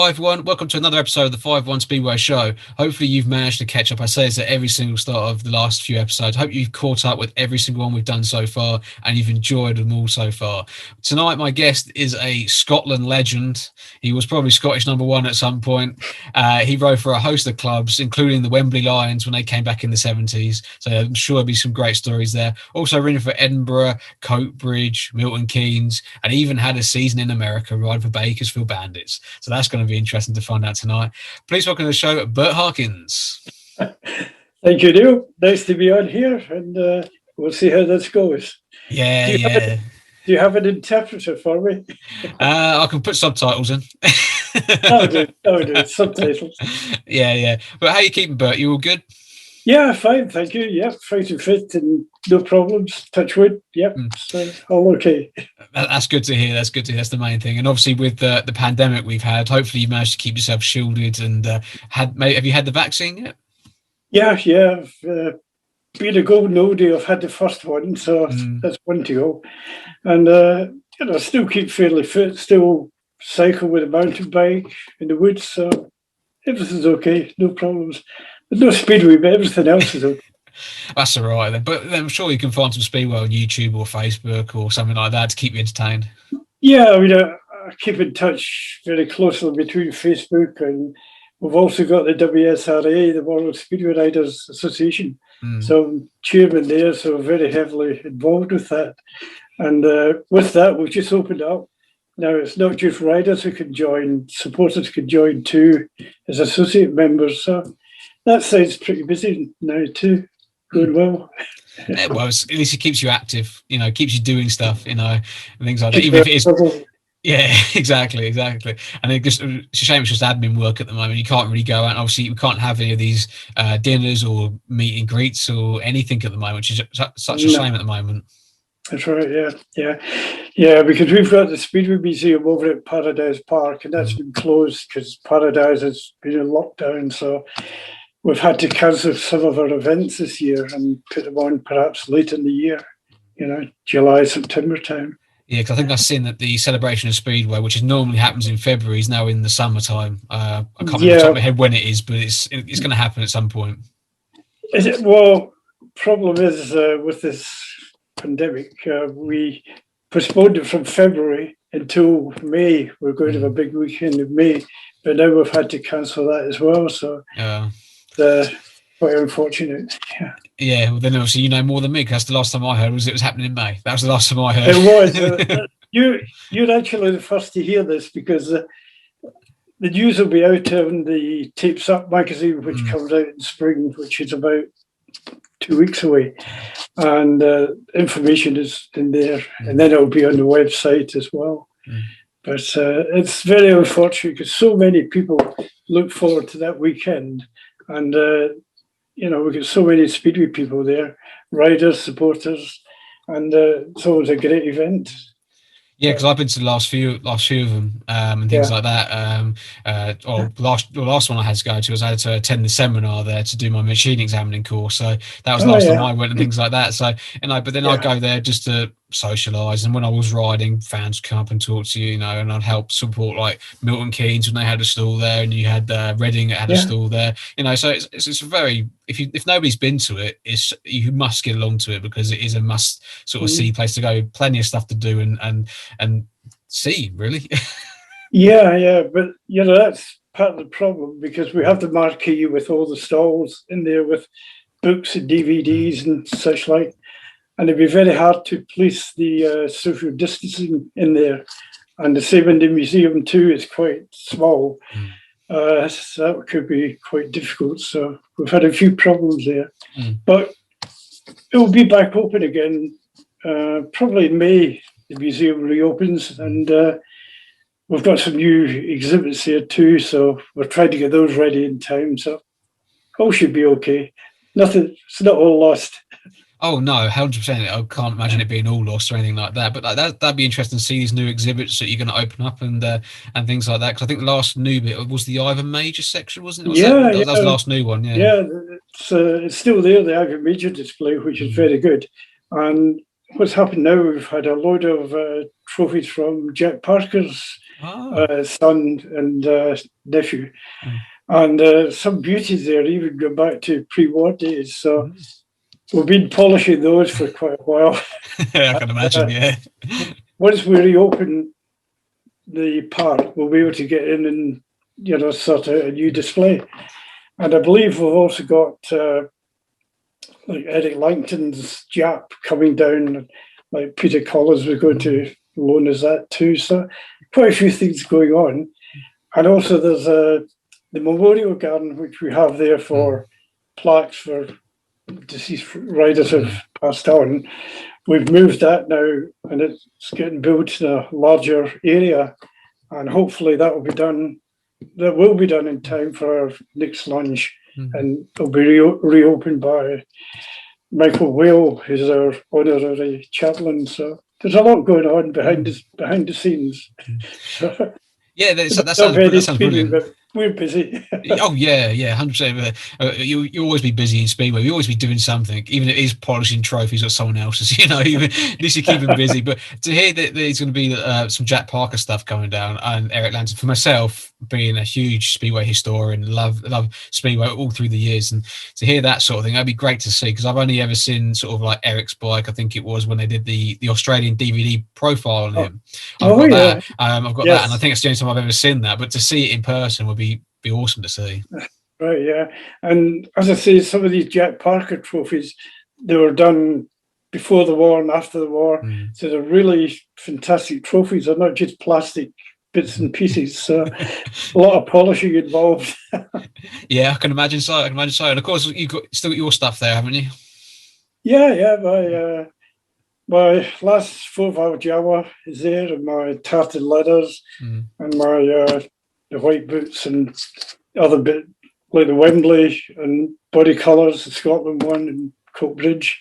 Five-1, welcome to another episode of the Five-1 Speedway show. Hopefully you've managed to catch up. I say this at every single start of the last few episodes. Hope you've caught up with every single one we've done so far and you've enjoyed them all so far. Tonight my guest is a Scotland legend. He was probably Scottish number one at some point. He rode for a host of clubs, including the Wembley Lions when they came back in the 70s. So I'm sure there'll be some great stories there. Also ridden for Edinburgh, Coatbridge, Milton Keynes, and even had a season in America riding for Bakersfield Bandits. So that's going to be interesting to find out tonight. Please welcome to the show, Bert Harkins. Thank you, Neil. Nice to be on here, and we'll see how this goes. Do you have an interpreter for me? I can put subtitles in. That'll do. Subtitles. Yeah. But how are you keeping, Bert? You all good? Yeah, fine, thank you. Yeah, fighting fit and no problems. Touch wood. Yep, so all okay. That's good to hear. That's the main thing. And obviously, with the pandemic we've had, hopefully you managed to keep yourself shielded. And have you had the vaccine yet? Yeah. Being a golden oldie, I've had the first one, so that's one to go. And still keep fairly fit. Still cycle with a mountain bike in the woods, so everything's okay. No problems. There's no Speedway, but everything else is okay. That's all right then. But I'm sure you can find some Speedway on YouTube or Facebook or something like that to keep you entertained. Yeah, I mean, I keep in touch very closely between Facebook, and we've also got the WSRA, the World Speedway Riders Association. So I'm chairman there, so I'm very heavily involved with that. And with that, we've just opened up. Now, it's not just riders who can join, supporters can join too as associate members. So that side's pretty busy now too, going well. Well, at least it keeps you active, keeps you doing stuff, and things like that. Even if it is, yeah, exactly. And it's a shame it's just admin work at the moment. You can't really go out. Obviously, we can't have any of these dinners or meet and greets or anything at the moment, which is such a shame at the moment. That's right. Yeah. Because we've got the Speedway Museum over at Paradise Park, and that's been closed because Paradise has been in lockdown. So we've had to cancel some of our events this year and put them on perhaps late in the year, July, September time. Yeah, because I think I've seen that the celebration of Speedway, which normally happens in February, is now in the summertime. I can't remember off the top of my head when it is, but it's going to happen at some point. Is it? Well, problem is with this pandemic, we postponed it from February until May. We're going to have a big weekend in May, but now we've had to cancel that as well. So quite unfortunate. Yeah. Well, then obviously you know more than me, because the last time I heard it was happening in May. That was the last time I heard. It was. You're actually the first to hear this, because the news will be out on the Tapes Up magazine, which comes out in spring, which is about 2 weeks away, and information is in there, and then it'll be on the website as well. But it's very unfortunate because so many people look forward to that weekend, and we get so many Speedway people there, riders, supporters, and it's always a great event. Yeah, because I've been to the last few of them and things like that. Last one I had to go to was I had to attend the seminar there to do my machine examining course. So that was the last time I went and things like that. So but then I'd go there just to socialise, and when I was riding, fans come up and talk to you, and I'd help support like Milton Keynes when they had a stall there, and you had Reading that had a stall there. So it's very, if nobody's been to it, you must get along to it, because it is a must sort of see place to go. Plenty of stuff to do and see, really. Yeah, but that's part of the problem, because we have the marquee with all the stalls in there with books and DVDs and such like, and it'd be very hard to police the social distancing in there. And the same in the museum too, is quite small. So that could be quite difficult. So we've had a few problems there. But it will be back open again, probably in May. The museum reopens, and we've got some new exhibits here too, so we're trying to get those ready in time. So all should be okay. It's not all lost. Oh no, 100%. I can't imagine it being all lost or anything like that. But that'd be interesting to see these new exhibits that you're going to open up and things like that. Because I think the last new bit was the Ivan Major section, wasn't it? That was the last new one. Yeah, it's still there, the Ivan Major display, which is very good. And what's happened now, we've had a load of trophies from Jack Parker's son and nephew. And some beauties there, even go back to pre-war days. So we've been polishing those for quite a while. I can imagine, yeah. Once we reopen the park, we'll be able to get in and, sort of a new display. And I believe we've also got like Eric Langton's Jap coming down, like Peter Collins was going to loan us that too. So quite a few things going on. And also there's the memorial garden, which we have there for plaques for deceased riders who've passed on. We've moved that now, and it's getting built in a larger area, and hopefully that will be done in time for our next lunch, and it'll be reopened by Michael Whale, who's our honorary chaplain. So there's a lot going on behind the scenes. Yeah, that sounds brilliant. But we're busy. Oh yeah, 100%. You always be busy in Speedway. You always be doing something, even if it is polishing trophies or someone else's. At least you keep them busy. But to hear that there's going to be some Jack Parker stuff coming down and Eric Langton, for myself being a huge Speedway historian, love Speedway all through the years, and to hear that sort of thing, that'd be great to see, because I've only ever seen sort of like Eric's bike. I think it was when they did the Australian DVD profile on him. I've got that, and I think it's the only time I've ever seen that. But to see it in person would be awesome to see. Right, yeah. And as I say, some of these Jack Parker trophies, they were done before the war and after the war. So they're really fantastic trophies. They're not just plastic bits and pieces. So a lot of polishing involved. Yeah, I can imagine so. And of course, you've still got your stuff there, haven't you? Yeah. My last 4-valve Jawa is there, and my tartan leathers, and my the white boots and other bit like the Wembley and body colours, the Scotland one and Coatbridge.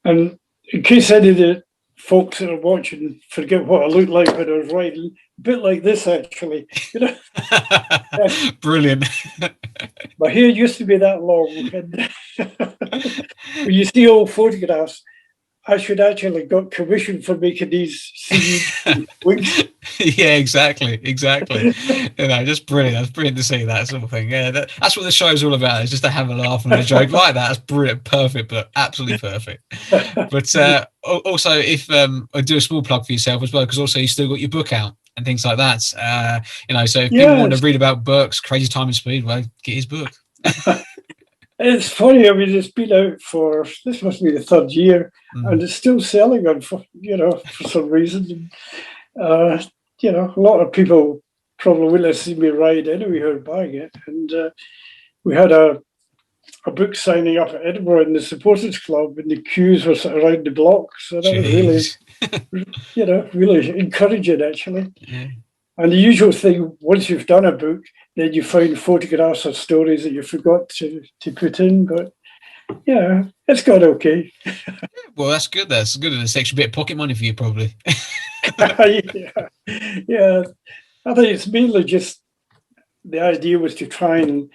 And in case any of the folks that are watching forget what I looked like when I was riding, a bit like this actually. Brilliant. My hair used to be that long. And when you see old photographs, I should actually got commission for making these wigs. Yeah, exactly. Just brilliant. That's brilliant to see that sort of thing. Yeah, that's what the show's all about. Is just to have a laugh and a joke like that. That's brilliant, perfect, but absolutely perfect. But also, if I do a small plug for yourself as well, because also you still got your book out and things like that. So if people want to read about Bert's crazy time in Speedway, get his book. It's funny. I mean, it's been out for, this must be the third year, and it's still selling on, for some reason. A lot of people probably wouldn't have seen me ride anyway who are buying it. And we had a book signing up at Edinburgh in the supporters club, and the queues were sort of around the block. So that was really, really encouraging, actually. Yeah. And the usual thing, once you've done a book, then you find photographs or stories that you forgot to put in. But yeah, it's gone okay. Well, that's good. That's good. An extra bit of pocket money for you, probably. Yeah. I think it's mainly just the idea was to try and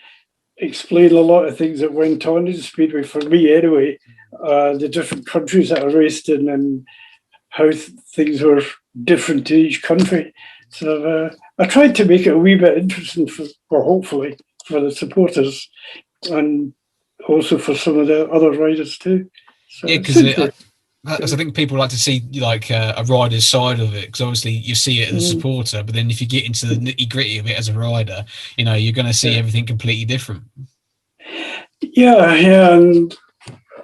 explain a lot of things that went on in Speedway, for me anyway, the different countries that I raced in and how things were different to each country. So I tried to make it a wee bit interesting hopefully for the supporters, and also for some of the other riders too. So yeah, because I think people like to see like a rider's side of it, because obviously you see it as a supporter, but then if you get into the nitty gritty of it as a rider, you're going to see everything completely different. Yeah, and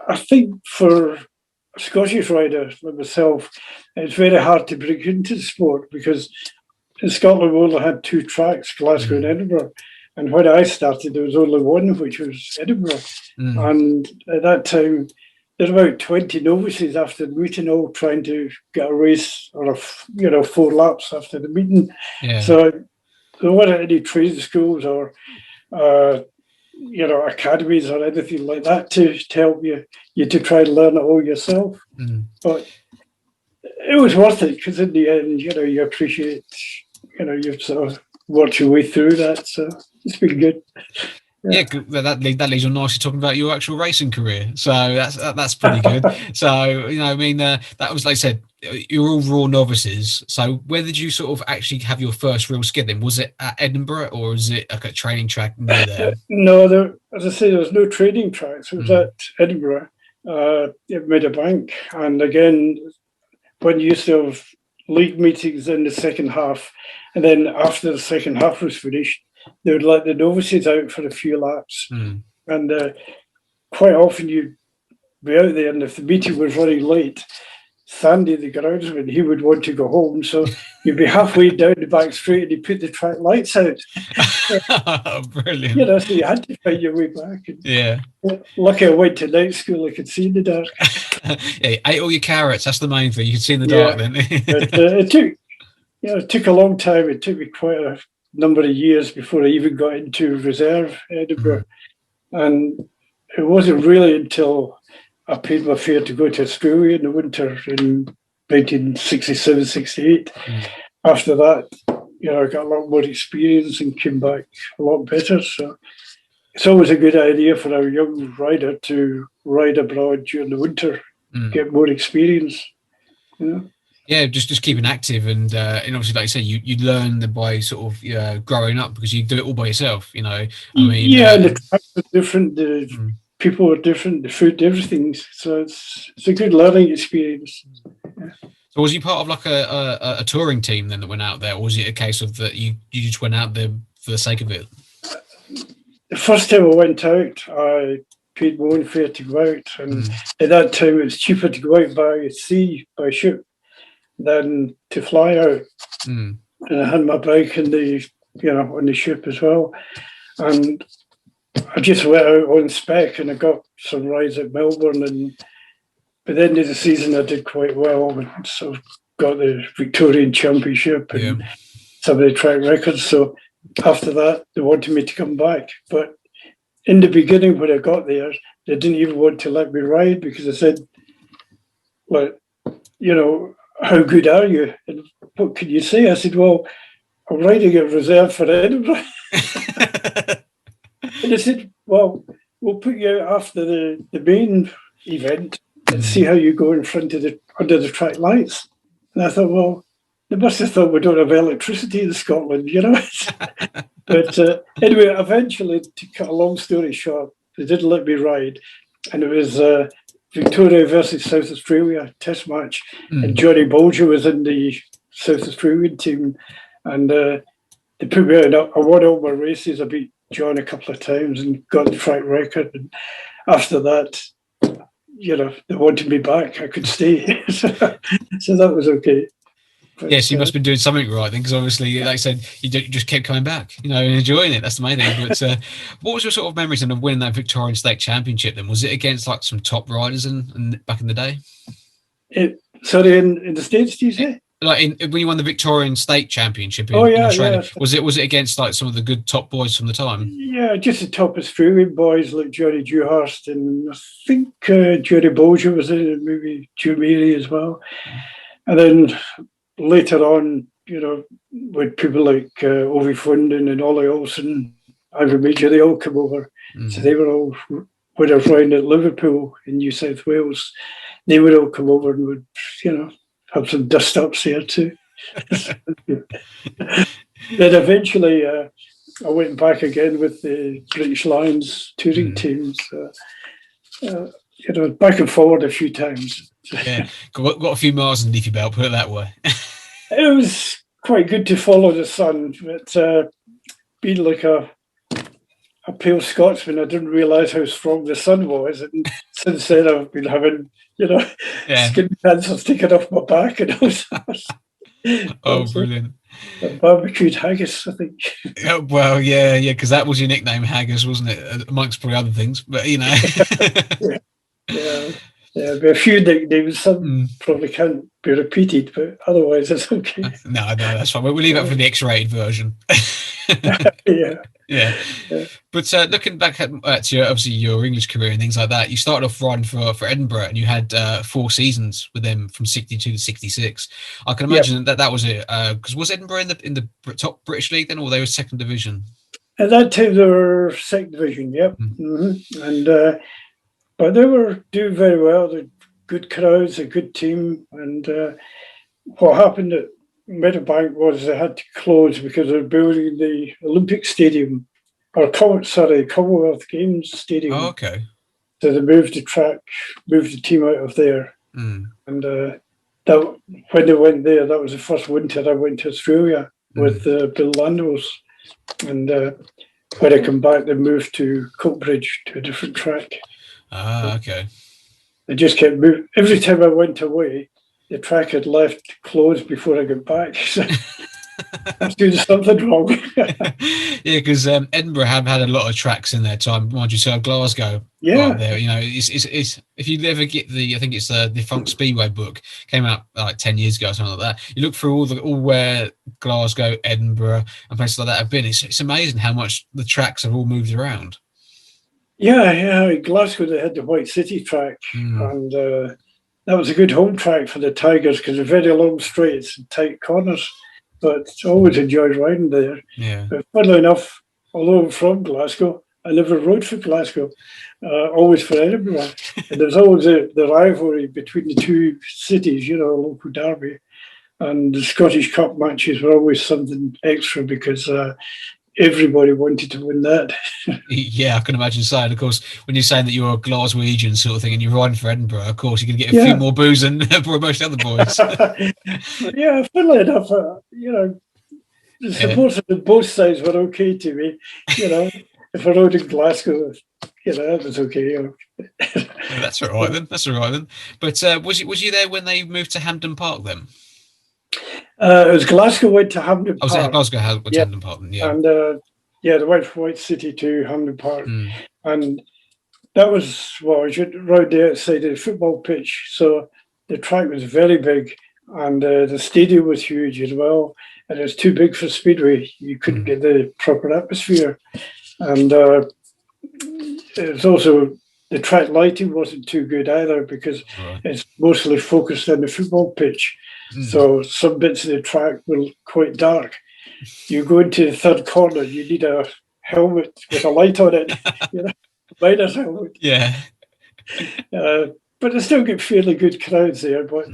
I think for a Scottish rider like myself, it's very hard to break into the sport, because in Scotland we only had two tracks, Glasgow and Edinburgh. And when I started, there was only one, which was Edinburgh. And at that time, there were about 20 novices after the meeting, all trying to get a race or 4 laps after the meeting. Yeah. So there weren't any trade schools or academies or anything like that to help you to try and learn it all yourself. But it was worth it, because in the end, you appreciate, you've sort of worked your way through that. So it's been good. Yeah, that leads on nicely talking about your actual racing career. So that's pretty good. So that was, like I said, you're all raw novices. So where did you sort of actually have your first real skid then? Was it at Edinburgh, or is it like a training track near there? No, as I say, there was no training tracks. It was at Edinburgh, at Meadowbank. And again, when you used to have league meetings in the second half, and then after the second half was finished, they would let the novices out for a few laps. And quite often you'd be out there, and if the meeting was running late, Sandy, the groundsman, he would want to go home. So you'd be halfway down the back straight and he'd put the track lights out. Brilliant. You know, so you had to find your way back. And yeah. Lucky I went to night school, I could see in the dark. Yeah, ate all your carrots, that's the main thing. You could see in the dark then. But it took a long time. It took me quite a number of years before I even got into reserve Edinburgh. And it wasn't really until I paid my fare to go to Australia in the winter in 1967, 68. After that, I got a lot more experience and came back a lot better. So it's always a good idea for a young rider to ride abroad during the winter, get more experience. Yeah, just keeping active, and obviously, like you said, you learn by sort of growing up because you do it all by yourself. I mean, the tracks are different. The people are different. The food, everything. So it's a good learning experience. So was you part of like a touring team then that went out there, or was it a case of that you just went out there for the sake of it? The first time I went out, I paid my own fare to go out, and at that time it was cheaper to go out by sea, by ship, than to fly out. And I had my bike in on the ship as well, and I just went out on spec, and I got some rides at Melbourne, and by the end of the season I did quite well, and so got the Victorian Championship and some of the track records. So after that, they wanted me to come back, but in the beginning when I got there, they didn't even want to let me ride because I said, "Well, how good are you? And what can you say?" I said, "Well, I'm riding a reserve for Edinburgh." And they said, "Well, we'll put you out after the main event and see how you go in front of under the track lights." And I thought, well, they must have thought we don't have electricity in Scotland, But anyway, eventually, to cut a long story short, they did let me ride, and it was Victoria versus South Australia test match, and Johnny Bolger was in the South Australian team, and they put me out. I won all my races. I beat John a couple of times and got the track record. And after that, they wanted me back. I could stay, so that was okay. But, yes, you must have been doing something right then, because obviously, like I said, you just kept coming back, and enjoying it. That's the main thing. But what was your sort of memories of winning that Victorian State Championship? Then was it against like some top riders and back in the day? In the States, do you say? Like when you won the Victorian State Championship in Australia, was it against like some of the good top boys from the time? Yeah, just the top Australian boys like Johnny Dewhurst, and I think Johnny Bolger was in it, maybe Joe Meary as well. And then later on, with people like Ovi Funden and Ollie Olsen, Ivor Major, they all come over. So they were all, when I was riding at Liverpool in New South Wales, they would all come over and would, have some dust-ups there too. Then eventually I went back again with the British Lions touring teams, back and forward a few times. Yeah, got a few miles underneath your belt, put it that way. It was quite good to follow the sun, but being like a pale Scotsman, I didn't realise how strong the sun was. And since then, I've been having, skin cancer taken off my back and all that. Oh, brilliant. Barbecued haggis, I think. Oh, well, yeah, because that was your nickname, Haggis, wasn't it? Amongst probably other things, but Yeah, but a few nicknames, some probably can't be repeated, but otherwise it's okay. No, that's fine. We'll leave that for the X-rated version. Yeah. But looking back at your obviously your English career and things like that, you started off riding for Edinburgh, and you had 4 seasons with them from 62 to 66. I can imagine that was it. Because was Edinburgh in the top British league then, or they were second division? At that time, they were second division. Yep. And but they were doing very well. They good crowds, a good team. And what happened at Meadowbank was they had to close because they're building the Olympic Stadium, or Commonwealth Games Stadium. Oh, okay. So they moved the team out of there. And that when they went there, that was the first winter I went to Australia with Bill Landos. And when I come back, they moved to Coatbridge, to a different track. Okay. They just kept moving. Every time I went away, the track had left closed before I got back. So I was doing something wrong. Yeah, because Edinburgh have had a lot of tracks in their time. Mind you, so Glasgow, Yeah. right there. You know, it's if you ever get I think it's the Defunct Speedway book, came out like 10 years ago or something like that. You look through all where Glasgow, Edinburgh, and places like that have been. It's amazing how much the tracks have all moved around. Yeah. In Glasgow, they had the White City track, and that was a good home track for the Tigers because they're very long straights and tight corners. But I always enjoyed riding there. Yeah. But funnily enough, although I'm from Glasgow, I never rode for Glasgow, always for Edinburgh. And there's always the rivalry between the two cities, you know, a local derby. And the Scottish Cup matches were always something extra because everybody wanted to win that. Yeah, I can imagine so. And of course, when you're saying that you're a Glaswegian sort of thing and you're riding for Edinburgh, of course, you're going to get a few more boos than most other boys. Yeah, funnily enough, you know, the supporters on both sides were okay to me. You know, if I rode in Glasgow, you know, it was okay. That's all right then. But was you there when they moved to Hampden Park then? It was Glasgow went to Hampden Park. Oh, Glasgow went to Hampden Park then, yeah. And they went from White City to Hampden Park. And that was, right there outside of the football pitch. So the track was very big and the stadium was huge as well. And it was too big for Speedway. You couldn't get the proper atmosphere. And it was also, the track lighting wasn't too good either because it's mostly focused on the football pitch. So some bits of the track were quite dark. You go into the third corner, you need a helmet with a light on it, you know, rider's helmet. Yeah. But they still get fairly good crowds there. But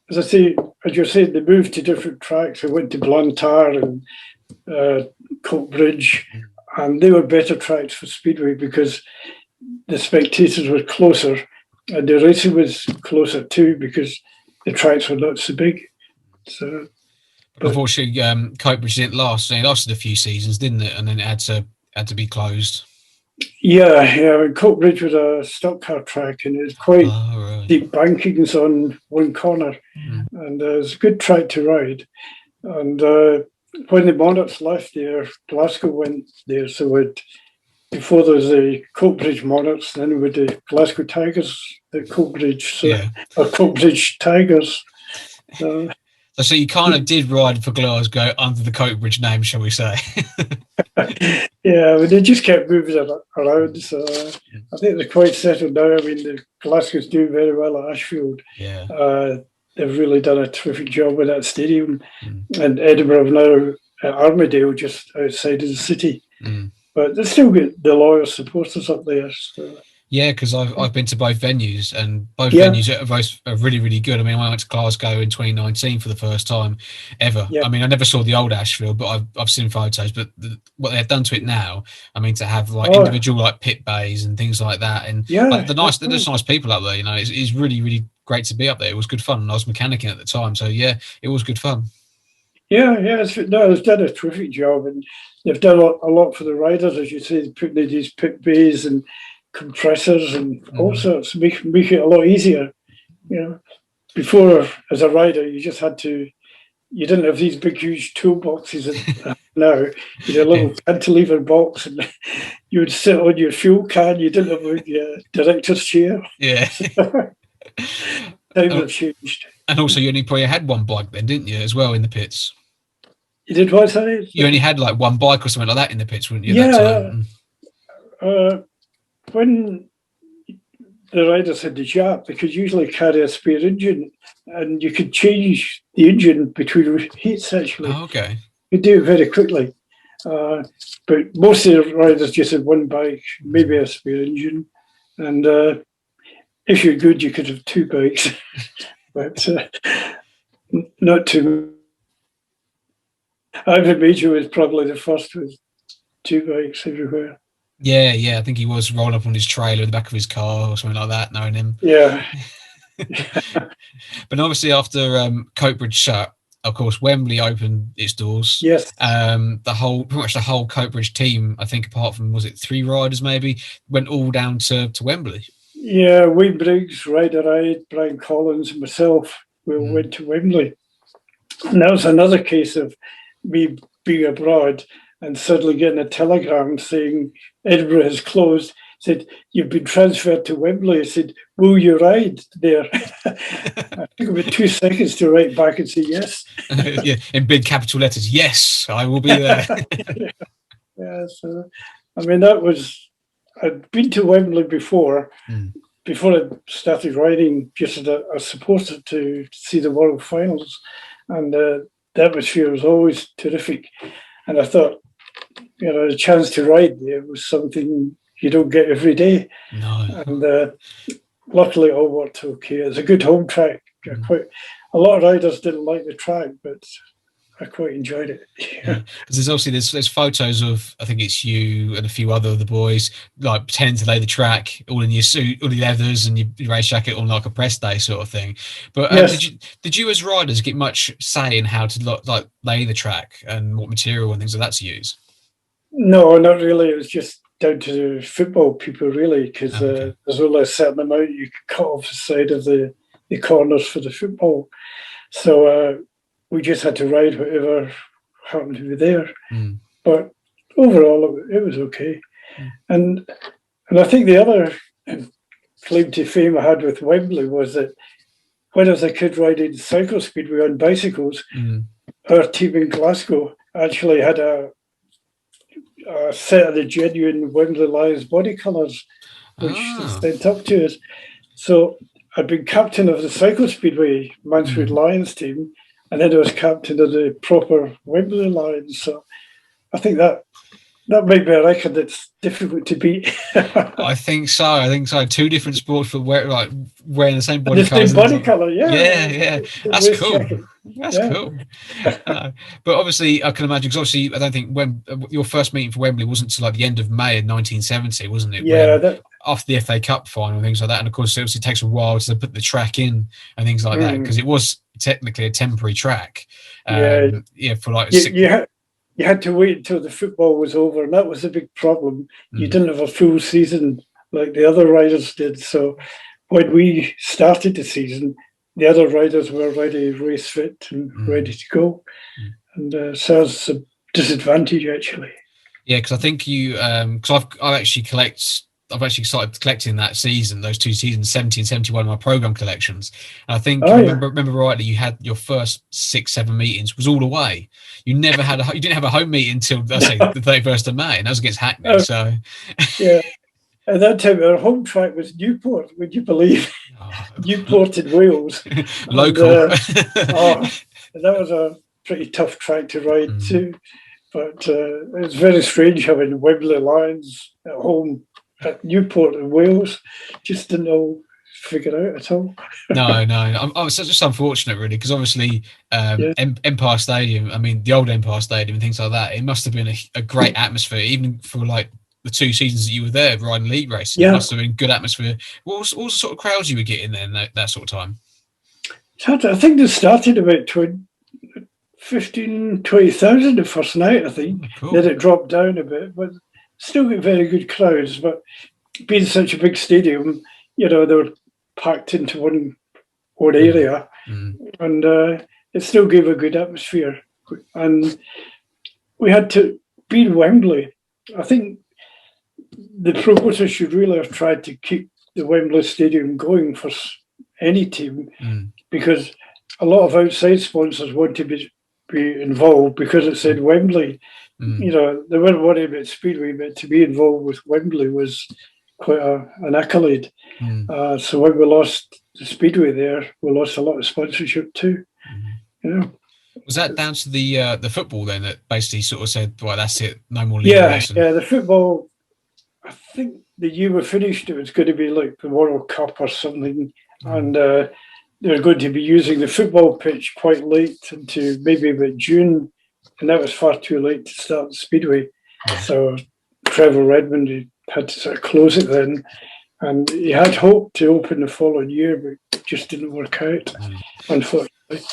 as I say, as you're saying, they moved to different tracks. They went to Blantyre and Coatbridge, and they were better tracks for Speedway because the spectators were closer and the racing was closer too because the tracks were not so big. So, unfortunately, Coatbridge didn't last. It lasted a few seasons, didn't it? And then it had to be closed. Yeah. Coatbridge was a stock car track, and it was quite deep bankings on one corner, and it was a good track to ride. And when the Monarchs left there, Glasgow went there. So before there was the Coatbridge Monarchs, then with the Glasgow Tigers at Coatbridge, or Coatbridge Tigers. So you kind of did ride for Glasgow under the Coatbridge name, shall we say? Yeah, they just kept moving around. So I think they're quite settled now. I mean, the Glasgow's doing very well at Ashfield. Yeah. They've really done a terrific job with that stadium. And Edinburgh now at Armadale, just outside of the city. But they still get the loyal supporters up there. So. Yeah, because I've been to both venues, and both venues are really, really good. I mean, I went to Glasgow in 2019 for the first time ever. I mean, I never saw the old Ashfield, but I've seen photos. But what they've done to it now, I mean, to have like individual like pit bays and things like that, and like, there's nice people up there. You know, it's really, really great to be up there. It was good fun, and I was mechanicking at the time, so yeah, it was good fun. Yeah, they've done a terrific job, and they've done a lot for the riders, as you say, putting in these pit bays and compressors and all sorts, make it a lot easier. You know, before as a rider, you didn't have these big, huge toolboxes. Now you had a little cantilever box, and you would sit on your fuel can. You didn't have a director's chair. Yeah. Times have changed. And also, you only probably had one bike then, didn't you, as well, in the pits? You did what, sorry? You only had like one bike or something like that in the pits, wouldn't you? When the riders had the Jap, they could usually carry a spare engine, and you could change the engine between heats, actually. Oh, okay. You could do it very quickly. But most of the riders just had one bike, maybe a spare engine. And if you're good, you could have 2 bikes, but not too. Ivan Major was probably the first with 2 bikes everywhere. Yeah, I think he was rolling up on his trailer in the back of his car or something like that, knowing him. Yeah. But obviously after Coatbridge shut, of course, Wembley opened its doors. Yes. Pretty much the whole Coatbridge team, I think, apart from, was it 3 riders maybe, went all down to Wembley. Yeah, Wayne Briggs, Ryder Hyde, Brian Collins, and myself, we all went to Wembley. And that was another case of me being abroad and suddenly getting a telegram saying Edinburgh has closed. Said, you've been transferred to Wembley. I said, will you ride there? I took about 2 seconds to write back and say yes. Yeah, in big capital letters, yes, I will be there. Yeah, so, I mean, that was, I'd been to Wembley before I started riding, just as a supporter to see the World Finals. And the atmosphere was always terrific. And I thought, the chance to ride there was something you don't get every day. No. And luckily it all worked okay. It's a good home track. A lot of riders didn't like the track, but I quite enjoyed it. Yeah. Because there's photos of, I think it's you and a few other of the boys, like pretending to lay the track, all in your suit, all your leathers and your race jacket on like a press day sort of thing. But yes. did you as riders get much say in how to like lay the track and what material and things like that to use? No, not really. It was just down to the football people, really, because there's only a certain amount you can cut off the side of the corners for the football. So we just had to ride whatever happened to be there. But overall, it was okay. And I think the other claim to fame I had with Wembley was that when I was a kid riding cycle speedway on bicycles, our team in Glasgow actually had a set of the genuine Wembley Lions body colours, which was sent up to us. So I'd been captain of the cycle speedway Mansfield Lions team, and then I was captain of the proper Wembley Lions. So I think that might be a record that's difficult to beat. I think so. 2 different sports for wearing the same body colour. The same body colour, yeah. Yeah. That's cool. That's cool. But obviously, I can imagine, because obviously, I don't think your first meeting for Wembley wasn't until like the end of May in 1970, wasn't it? Yeah. After the FA Cup final and things like that. And of course, it obviously takes a while to put the track in and things like that, because it was technically a temporary track. For like you had to wait until the football was over, and that was a big problem. You didn't have a full season like the other riders did. So when we started the season, the other riders were already race fit and ready to go. And so it's a disadvantage, actually. Yeah, because I think you, because I've actually started collecting that season, those 2 seasons, 70 and 71, my program collections. And I think, remember rightly, you had your first 6-7 meetings was all away. You never had you didn't have a home meeting until, let's say, the 31st of May, and that was against Hackney. So yeah, at that time our home track was Newport. Would you believe? Newport in Wales, local. That was a pretty tough track to ride too. But it's very strange having Wembley Lions at home at Newport in Wales. Just didn't all figure out at all. No. I was just unfortunate, really, because obviously Empire Stadium, I mean, the old Empire Stadium and things like that, it must have been a great atmosphere, even for like the 2 seasons that you were there riding league races. It must have been good atmosphere. What was the sort of crowds you were getting then that sort of time? I think they started about 15,000-20,000 the first night, I think. Cool. Then it dropped down a bit, but still get very good crowds. But being such a big stadium, they were packed into one area, and it still gave a good atmosphere. And we had to be in Wembley. I think the promoters should really have tried to keep the Wembley Stadium going for any team, because a lot of outside sponsors want to be involved because it said Wembley. They weren't worried about Speedway, but to be involved with Wembley was quite an accolade. So when we lost the Speedway there, we lost a lot of sponsorship too. Was that down to the football then that basically sort of said, well, that's it, no more league racing? Yeah, the football, I think the year we finished, it was going to be like the World Cup or something, and they were going to be using the football pitch quite late into maybe about June, and that was far too late to start the Speedway. So Trevor Redmond had to sort of close it then, and he had hoped to open the following year, but it just didn't work out, unfortunately.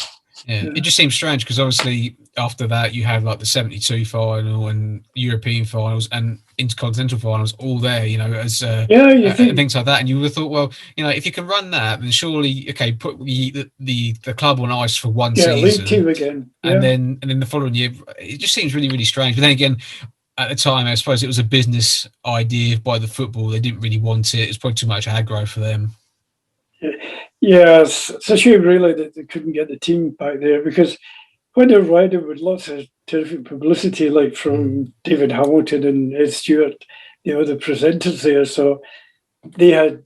Yeah, it just seems strange because obviously after that you had like the '72 final and European finals and intercontinental finals all there, as you think, and things like that. And you would have thought, well, if you can run that, then surely put the club on ice for one season, league team again, and then the following year, it just seems really, really strange. But then again, at the time, I suppose it was a business idea by the football. They didn't really want it. It's probably too much aggro for them. Yeah, it's a shame really that they couldn't get the team back there, because when they're riding with lots of terrific publicity, like from David Hamilton and Ed Stewart, the presenters there, so they had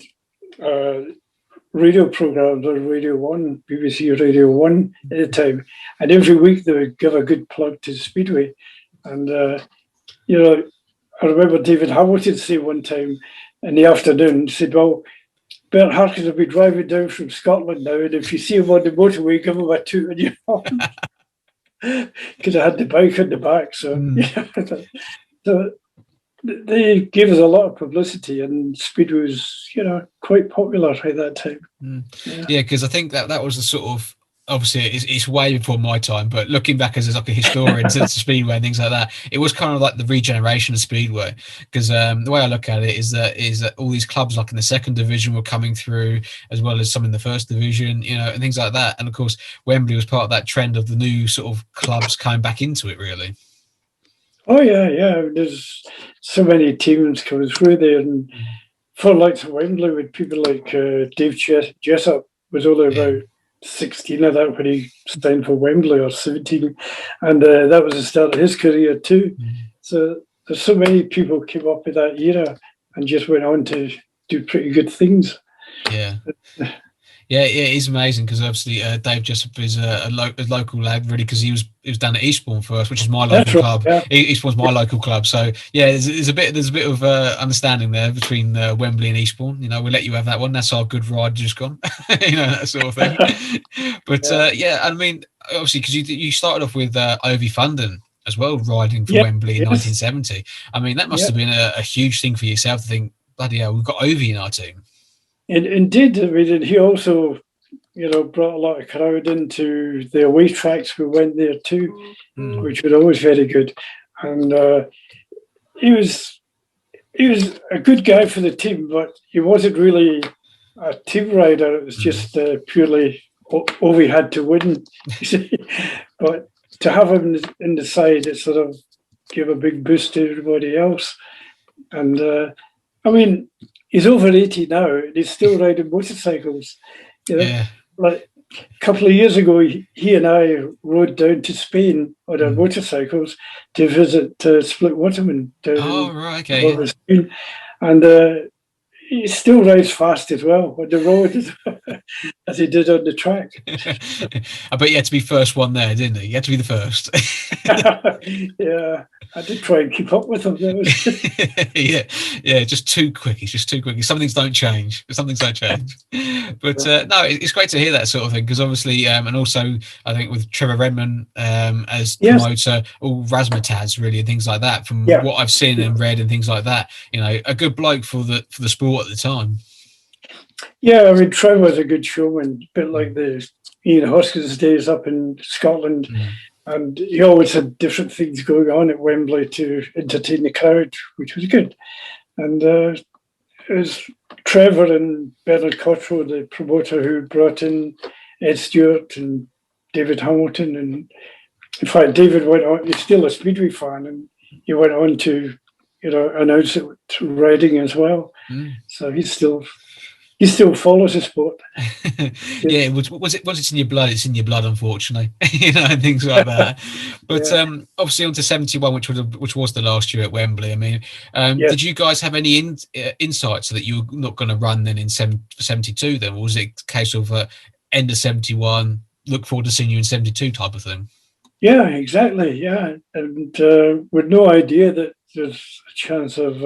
radio programs on Radio 1, BBC Radio 1 at the time, and every week they would give a good plug to Speedway. And, I remember David Hamilton say one time in the afternoon, said, well, Bert Harkins will be driving down from Scotland now, and if you see him on the motorway, give him a toot on your horn. Because I had the bike at the back. So, so they gave us a lot of publicity, and Speedway was, quite popular at that time. Yeah, because I think that was the sort of, obviously it's way before my time, but looking back as like a historian to Speedway and things like that, it was kind of like the regeneration of Speedway, because the way I look at it is that all these clubs like in the second division were coming through, as well as some in the first division, and things like that. And of course Wembley was part of that trend of the new sort of clubs coming back into it, really. Oh yeah, there's so many teams coming through there, and for like Wembley with people like Dave Jessup was only about 16 of that when he signed for Wembley, or 17, and that was the start of his career too. So there's so many people came up in that era and just went on to do pretty good things. Yeah, it is amazing, because obviously Dave Jessup is a local lad, really, because he was down at Eastbourne first, which is my local club. Yeah. Eastbourne's my local club, so yeah, there's a bit of understanding there between Wembley and Eastbourne. We'll let you have that one. That's our good ride just gone, that sort of thing. But I mean, obviously, because you started off with Ovi Funden as well, riding for Wembley in 1970. I mean, that must have been a huge thing for yourself to think, bloody hell, we've got Ovi in our team. Indeed, I mean, he also, brought a lot of crowd into the away tracks. We went there too, which was always very good. And he was a good guy for the team, but he wasn't really a team rider. It was just purely Ovi had to win. But to have him in the side, it sort of gave a big boost to everybody else. And I mean, he's over 80 now, and he's still riding motorcycles. Like a couple of years ago, he and I rode down to Spain on our motorcycles to visit Split Waterman down in Spain. And he still rides fast as well on the road as he did on the track. I bet you had to be first one there, didn't he? You had to be the first. Yeah, I did try and keep up with him. Just too quick. He's just too quick. Some things don't change. But no, it's great to hear that sort of thing, because obviously, and also I think with Trevor Redmond as promoter, all razzmatazz really, and things like that. From what I've seen and read and things like that, a good bloke for the sport at the time. Yeah, I mean, Trevor was a good showman, a bit like the Ian Hoskins days up in Scotland. And he always had different things going on at Wembley to entertain the crowd, which was good. And it was Trevor and Bernard Cottrell, the promoter, who brought in Ed Stewart and David Hamilton. And in fact, David went on, he's still a Speedway fan, and he went on to, announce it to riding as well. So he still follows the sport. Once it's in your blood, it's in your blood, unfortunately. And things like that. But obviously on to 71, which was the last year at Wembley. I mean, did you guys have any insights that you were not going to run then in 72 then? Or was it a case of end of 71, look forward to seeing you in 72 type of thing? Yeah, exactly. Yeah. And with no idea that there's a chance of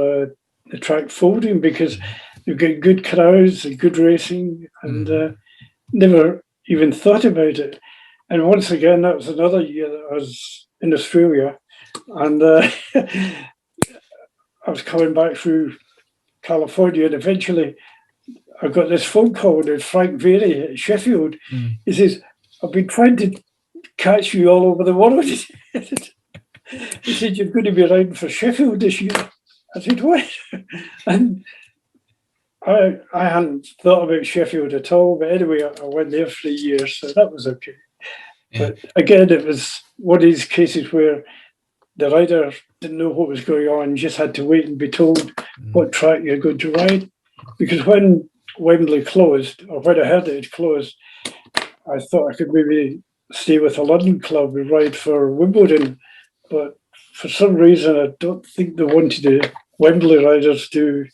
the track folding because you've got good crowds and good racing, and never even thought about it. And once again, that was another year that I was in Australia, and I was coming back through California, and eventually I got this phone call with Frank Very at Sheffield. He says, "I've been trying to catch you all over the world." He said, "You're going to be riding for Sheffield this year." I said, "What?" And I hadn't thought about Sheffield at all, but anyway, I went there for a year, so that was okay. Yeah. But again, it was one of these cases where the rider didn't know what was going on, just had to wait and be told what track you're going to ride. Because when Wembley closed, or when I heard it had closed, I thought I could maybe stay with a London club and ride for Wimbledon. But for some reason, I don't think they wanted the Wembley riders to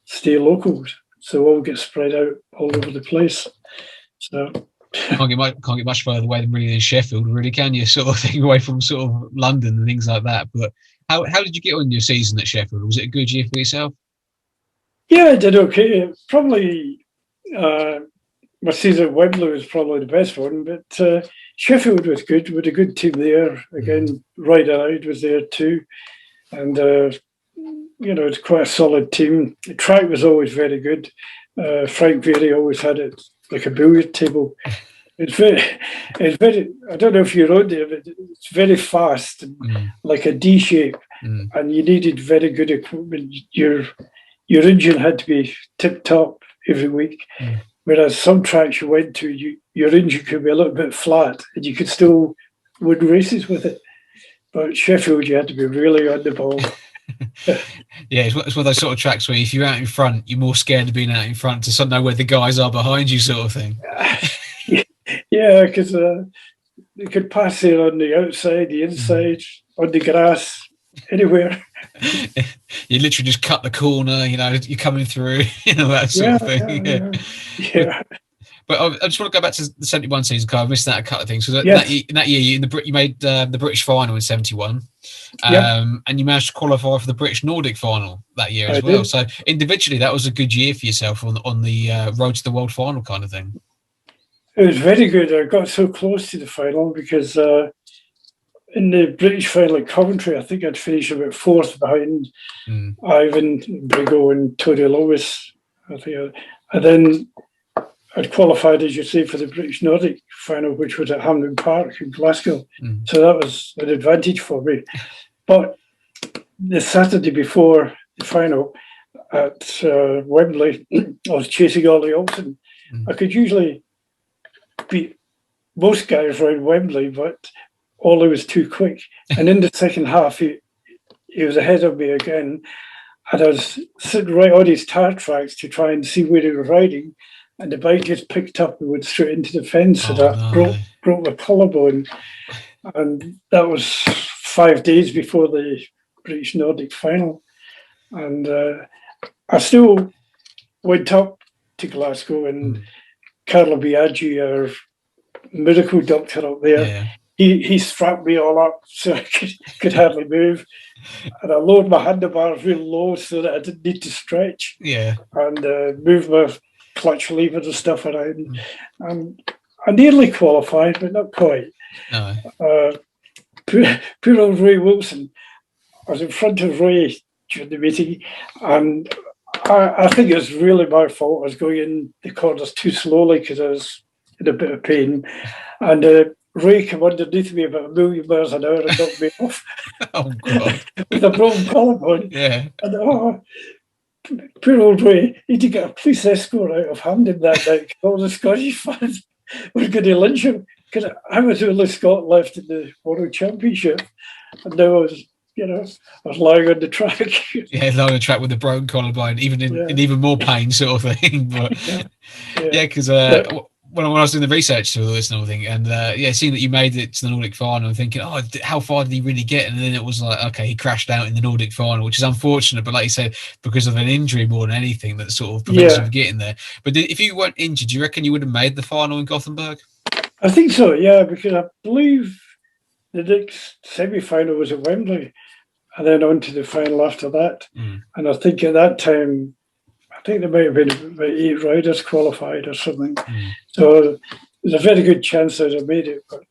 stay local. So all get spread out all over the place. So can't get much further away than really in Sheffield, really, can you? Sort of thing, away from sort of London and things like that. But how did you get on your season at Sheffield? Was it a good year for yourself? Yeah, I did okay. Probably my season at Wembley was probably the best one, but Sheffield was good. We had a good team there. Again, Ryder Hyde was there too. And, it's quite a solid team. The track was always very good. Frank Very always had it like a billiard table. It's very, I don't know if you rode there, but it's very fast, like a D shape, and you needed very good equipment. Your engine had to be tip top every week, whereas some tracks you went to, your engine could be a little bit flat, and you could still win races with it. But Sheffield, you had to be really on the ball. Yeah, it's one of those sort of tracks where if you're out in front, you're more scared of being out in front to know where the guys are behind you, sort of thing. Yeah, because you could pass there on the outside, the inside, on the grass, anywhere. You literally just cut the corner, you're coming through, that sort of thing. Yeah. But I just want to go back to the 71 season, because I missed that a couple of things. So in that year, you made the British final in 71, and you managed to qualify for the British Nordic final that year as well. Did. So individually, that was a good year for yourself on the road to the world final kind of thing. It was very good. I got so close to the final because in the British final at Coventry, I think I'd finished about fourth behind Ivan Brigo and Tony Lewis. And then I'd qualified, as you say, for the British Nordic final, which was at Hampden Park in Glasgow. So that was an advantage for me. But the Saturday before the final at Wembley, I was chasing Ollie Olsen. I could usually beat most guys around Wembley, but Ollie was too quick. And in the second half, he was ahead of me again. And I was sitting right on his tire tracks to try and see where he was riding. And the bike just picked up and went straight into the fence, and I broke my collarbone. And that was 5 days before the British Nordic final. And I still went up to Glasgow, and Carlo Biaggi, our miracle doctor up there, he strapped me all up so I could hardly move. And I lowered my handlebars real low so that I didn't need to stretch. Yeah. And move my clutch levers and stuff around. I nearly qualified, but not quite. No. Poor old Ray Wilson. I was in front of Ray during the meeting, and I think it was really my fault. I was going in the corners too slowly because I was in a bit of pain. And Ray came underneath me about 1,000,000 miles an hour and knocked me off. Oh, God. With a broken collarbone. Yeah. And poor old Ray, he did get a police escort out of Hampden that night. All the Scottish fans were going to lynch him because I was the only Scot left in the World Championship. And now I was lying on the track. Lying on the track with a broken collarbone, even in even more pain, sort of thing. But because when I was doing the research to all this and everything, and seeing that you made it to the Nordic final, and thinking, how far did he really get? And then it was like, okay, he crashed out in the Nordic final, which is unfortunate. But like you said, because of an injury more than anything, that sort of prevents him from getting there. But if you weren't injured, do you reckon you would have made the final in Gothenburg? I think so, yeah, because I believe the next semi-final was at Wembley, and then on to the final after that. And I think at that time, I think there might have been about 8 riders qualified or something. So there's a very good chance that I made it, but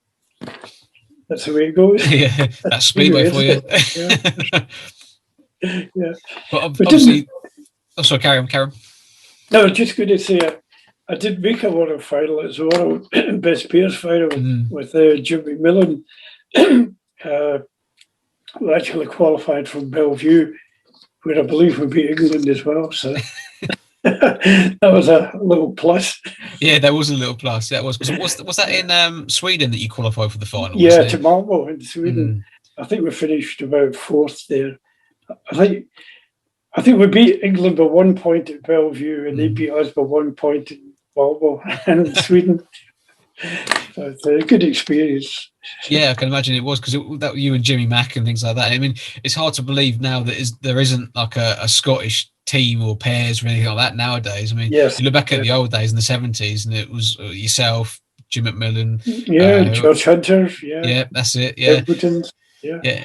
that's the way it goes. Yeah, that's Speedway for you. Yeah. But obviously, sorry, carry on. No, I was just going to say, I did make a World final. It's a World Best Pairs final with Jim McMillan, who actually qualified from Bellevue, where I believe we beat England as well. So that was a little plus. Yeah, there was a little plus. That was that in Sweden that you qualified for the final? Yeah, to Malmo in Sweden. I think we finished about 4th there. I think we beat England by 1 point at Bellevue, and they beat us by 1 point in Malmo and Sweden. So it's a good experience. Yeah, I can imagine it was, because that you and Jimmy Mack and things like that. I mean, it's hard to believe now that there isn't like a Scottish team or pairs or anything like that nowadays. I mean, you look back at the old days in the 70s, and it was yourself, Jim McMillan. George Hunter. Yeah, that's it. Yeah. Yeah.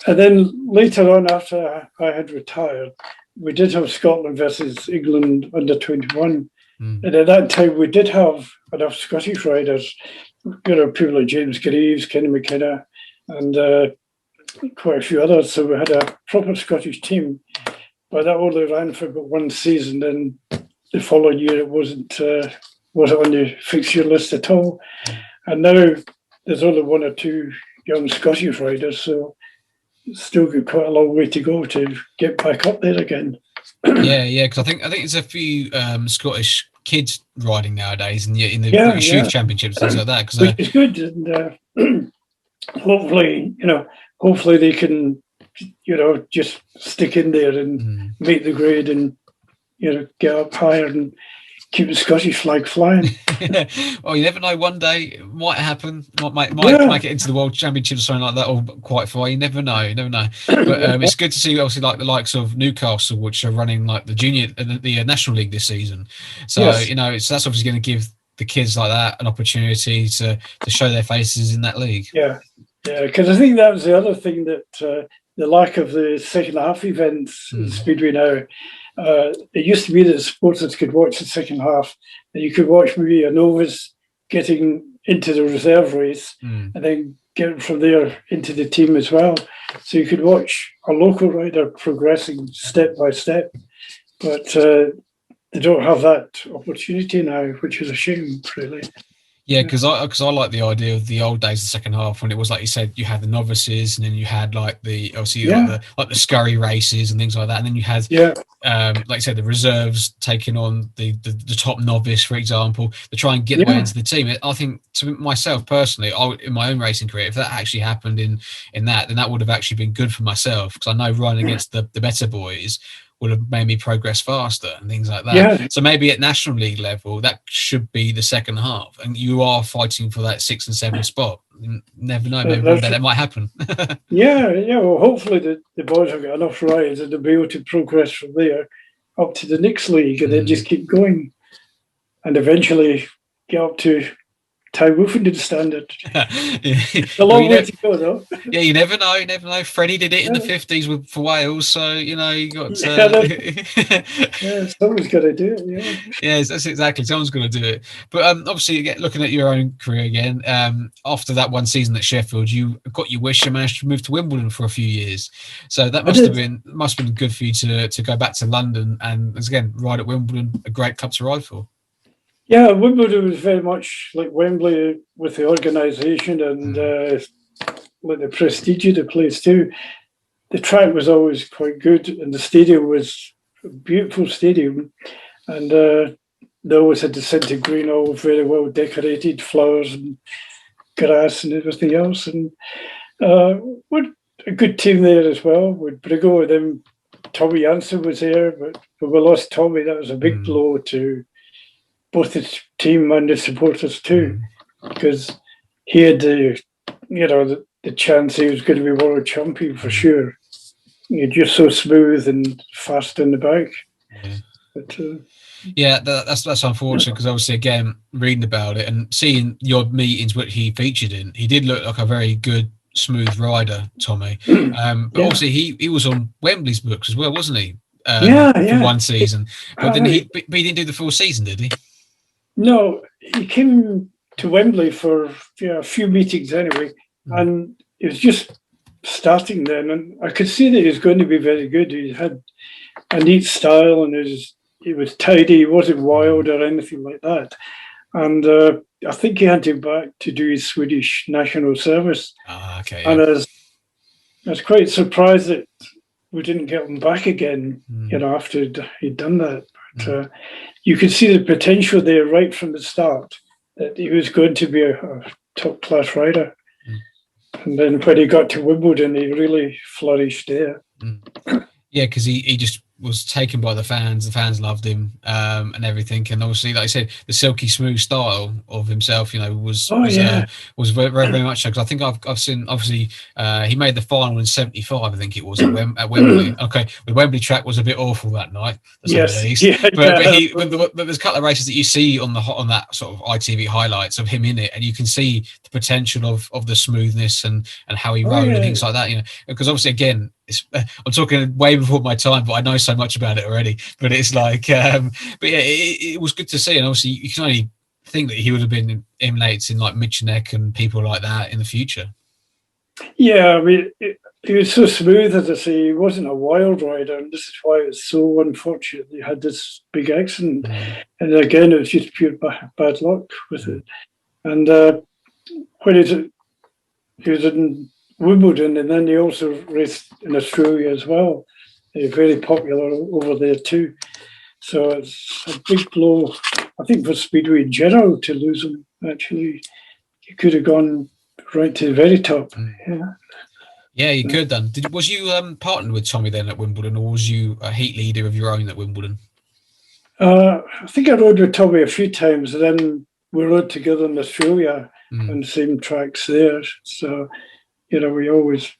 And then later on, after I had retired, we did have Scotland versus England under 21. And at that time, we did have enough Scottish riders, people like James Greaves, Kenny McKenna, and quite a few others. So we had a proper Scottish team, but that only ran for about 1 season. Then the following year, it wasn't on the fixture list at all. And now there's only 1 or 2 young Scottish riders, so still got quite a long way to go to get back up there again. Yeah, because I think there's a few Scottish kids riding nowadays in the British Youth Championships, things like that. Which is good, and hopefully they can, just stick in there and make the grade and get up higher and keep the Scottish flag flying. Well, you never know. One day it might happen. Might make it into the World Championships or something like that, or quite far. You never know. But it's good to see, obviously, like the likes of Newcastle, which are running like the junior, the National League this season. So that's obviously going to give the kids like that an opportunity to show their faces in that league. Yeah, because I think that was the other thing, that the lack of the second half events in Speedway now. It used to be that supporters could watch the second half, and you could watch maybe a novice getting into the reserve race and then get from there into the team as well. So you could watch a local rider progressing step by step, but they don't have that opportunity now, which is a shame, really. Yeah, because I like the idea of the old days, the second half, when it was like you said, you had the novices, and then you had like the scurry races and things like that, and then you had like you said, the reserves taking on the top novice, for example, to try and get their way into the team. I think, to myself personally, in my own racing career, if that actually happened in that, then that would have actually been good for myself, because I know running against the better boys would have made me progress faster and things like that. Yeah. So maybe at National League level, that should be the second half, and you are fighting for that 6th and 7th spot. You never know, maybe one day that might happen. Well, hopefully the boys have got enough rides and they'll be able to progress from there up to the next league, and then just keep going and eventually get up to Ty Woofenden standard. A long way to go, though. Yeah, you never know. Freddie did it in the 50s for Wales, so you got. Someone's got to do it. Yeah, that's exactly. Someone's got to do it. But obviously, looking at your own career again, after that 1 season at Sheffield, you got your wish and managed to move to Wimbledon for a few years. So that must have been good for you to go back to London and again ride at Wimbledon, a great club to ride for. Yeah, Wimbledon was very much like Wembley with the organisation and like the prestige of the place too. The track was always quite good, and the stadium was a beautiful stadium, and they always had the centre green all very well decorated, flowers and grass and everything else, and what a good team there as well with Brigo, and then Tommy Jansen was there, but when we lost Tommy, that was a big blow to both the team and the supporters too, because he had the chance he was going to be world champion for sure. You're just so smooth and fast in the bike. Yeah. But, that's unfortunate, because obviously, again, reading about it and seeing your meetings what he featured in, he did look like a very good smooth rider, Tommy. But obviously he was on Wembley's books as well, wasn't he? For one season, but then he didn't do the full season, did he? No, he came to Wembley for a few meetings anyway, and he was just starting then, and I could see that he was going to be very good. He had a neat style, and he was tidy. He wasn't wild or anything like that. And I think he had him back to do his Swedish national service. Okay. And I was quite surprised that we didn't get him back again, after he'd done that. But you could see the potential there right from the start, that he was going to be a top-class rider. And then when he got to Wimbledon, he really flourished there. Yeah, because he just was taken by the fans. The fans loved him, and everything. And obviously, like I said, the silky smooth style of himself, was very, very much so. Because I think I've seen, obviously, he made the final in '75. I think it was at Wembley. Okay, the Wembley track was a bit awful that night. Yes, but there's a couple of races that you see on that sort of ITV highlights of him in it, and you can see the potential of the smoothness and how he rode and things like that. Because obviously, again, I'm talking way before my time, but I know so much about it already. But it's like, but yeah, it was good to see. And obviously, you can only think that he would have been emulated in like Michenek and people like that in the future. Yeah, I mean, he was so smooth, as I say. He wasn't a wild rider, and this is why it's so unfortunate he had this big accident. And again, it was just pure bad luck with it. And when he was in Wimbledon, and then he also raced in Australia as well. He's very popular over there too. So it's a big blow, I think, for Speedway in general to lose him. Actually, he could have gone right to the very top. Yeah, you could then. Was you partnered with Tommy then at Wimbledon, or was you a heat leader of your own at Wimbledon? I think I rode with Tommy a few times, and then we rode together in Australia on the same tracks there. So, we always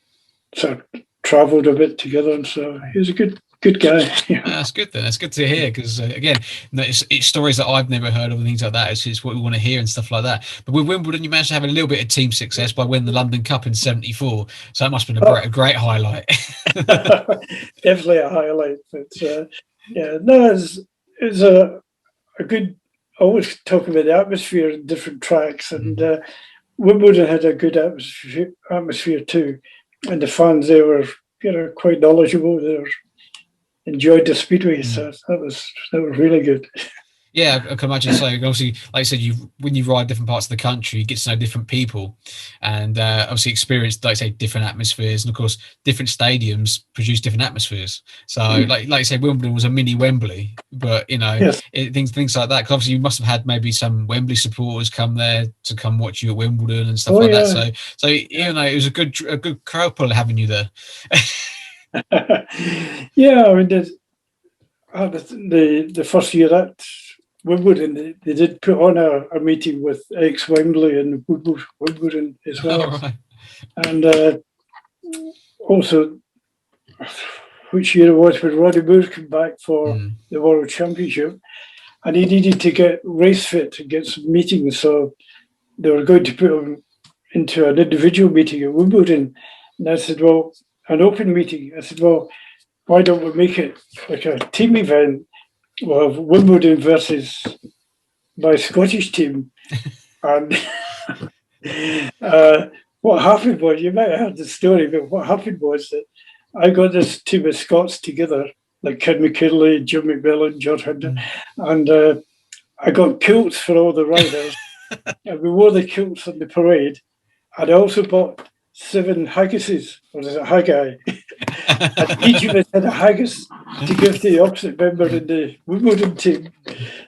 sort of travelled a bit together, and so he was a good guy. That's good then. That's good to hear, because again, it's stories that I've never heard of and things like that. It's what we want to hear and stuff like that. But with Wimbledon, you managed to have a little bit of team success by winning the London Cup in '74. So that must have been a great highlight. Definitely a highlight. But it's a good. I always talk about the atmosphere in different tracks, and Wimbledon had a good atmosphere too, and the fans, they were quite knowledgeable. They enjoyed the Speedway, so that was really good. Yeah, I can imagine. So obviously, like I said, when you ride different parts of the country, you get to know different people, and obviously experience, like I say, different atmospheres, and of course, different stadiums produce different atmospheres. So, like I said, Wimbledon was a mini Wembley, but things like that. Because obviously, you must have had maybe some Wembley supporters come there to come watch you at Wimbledon and stuff that. So it was a good crowd pull having you there. Yeah, I mean, the first year at Wimbledon, they did put on a meeting with ex-Wembley and Wimbledon as well. Oh, right. And also, which year it was when Roddy Moore came back for the World Championship, and he needed to get race fit and get some meetings, so they were going to put him into an individual meeting at Wimbledon. And I said, well, an open meeting. I said, well, why don't we make it like a team event? We'll have Wimbledon versus my Scottish team. And what happened was, you might have heard the story, but what happened was that I got this team of Scots together, like Ken McKinley, Jim McMillan, George Hinton, and I got kilts for all the riders. And we wore the kilts on the parade. And I also bought 7 haggises, or is it haggai? And each of us had a haggis to give to the opposite member in the Wimbledon team.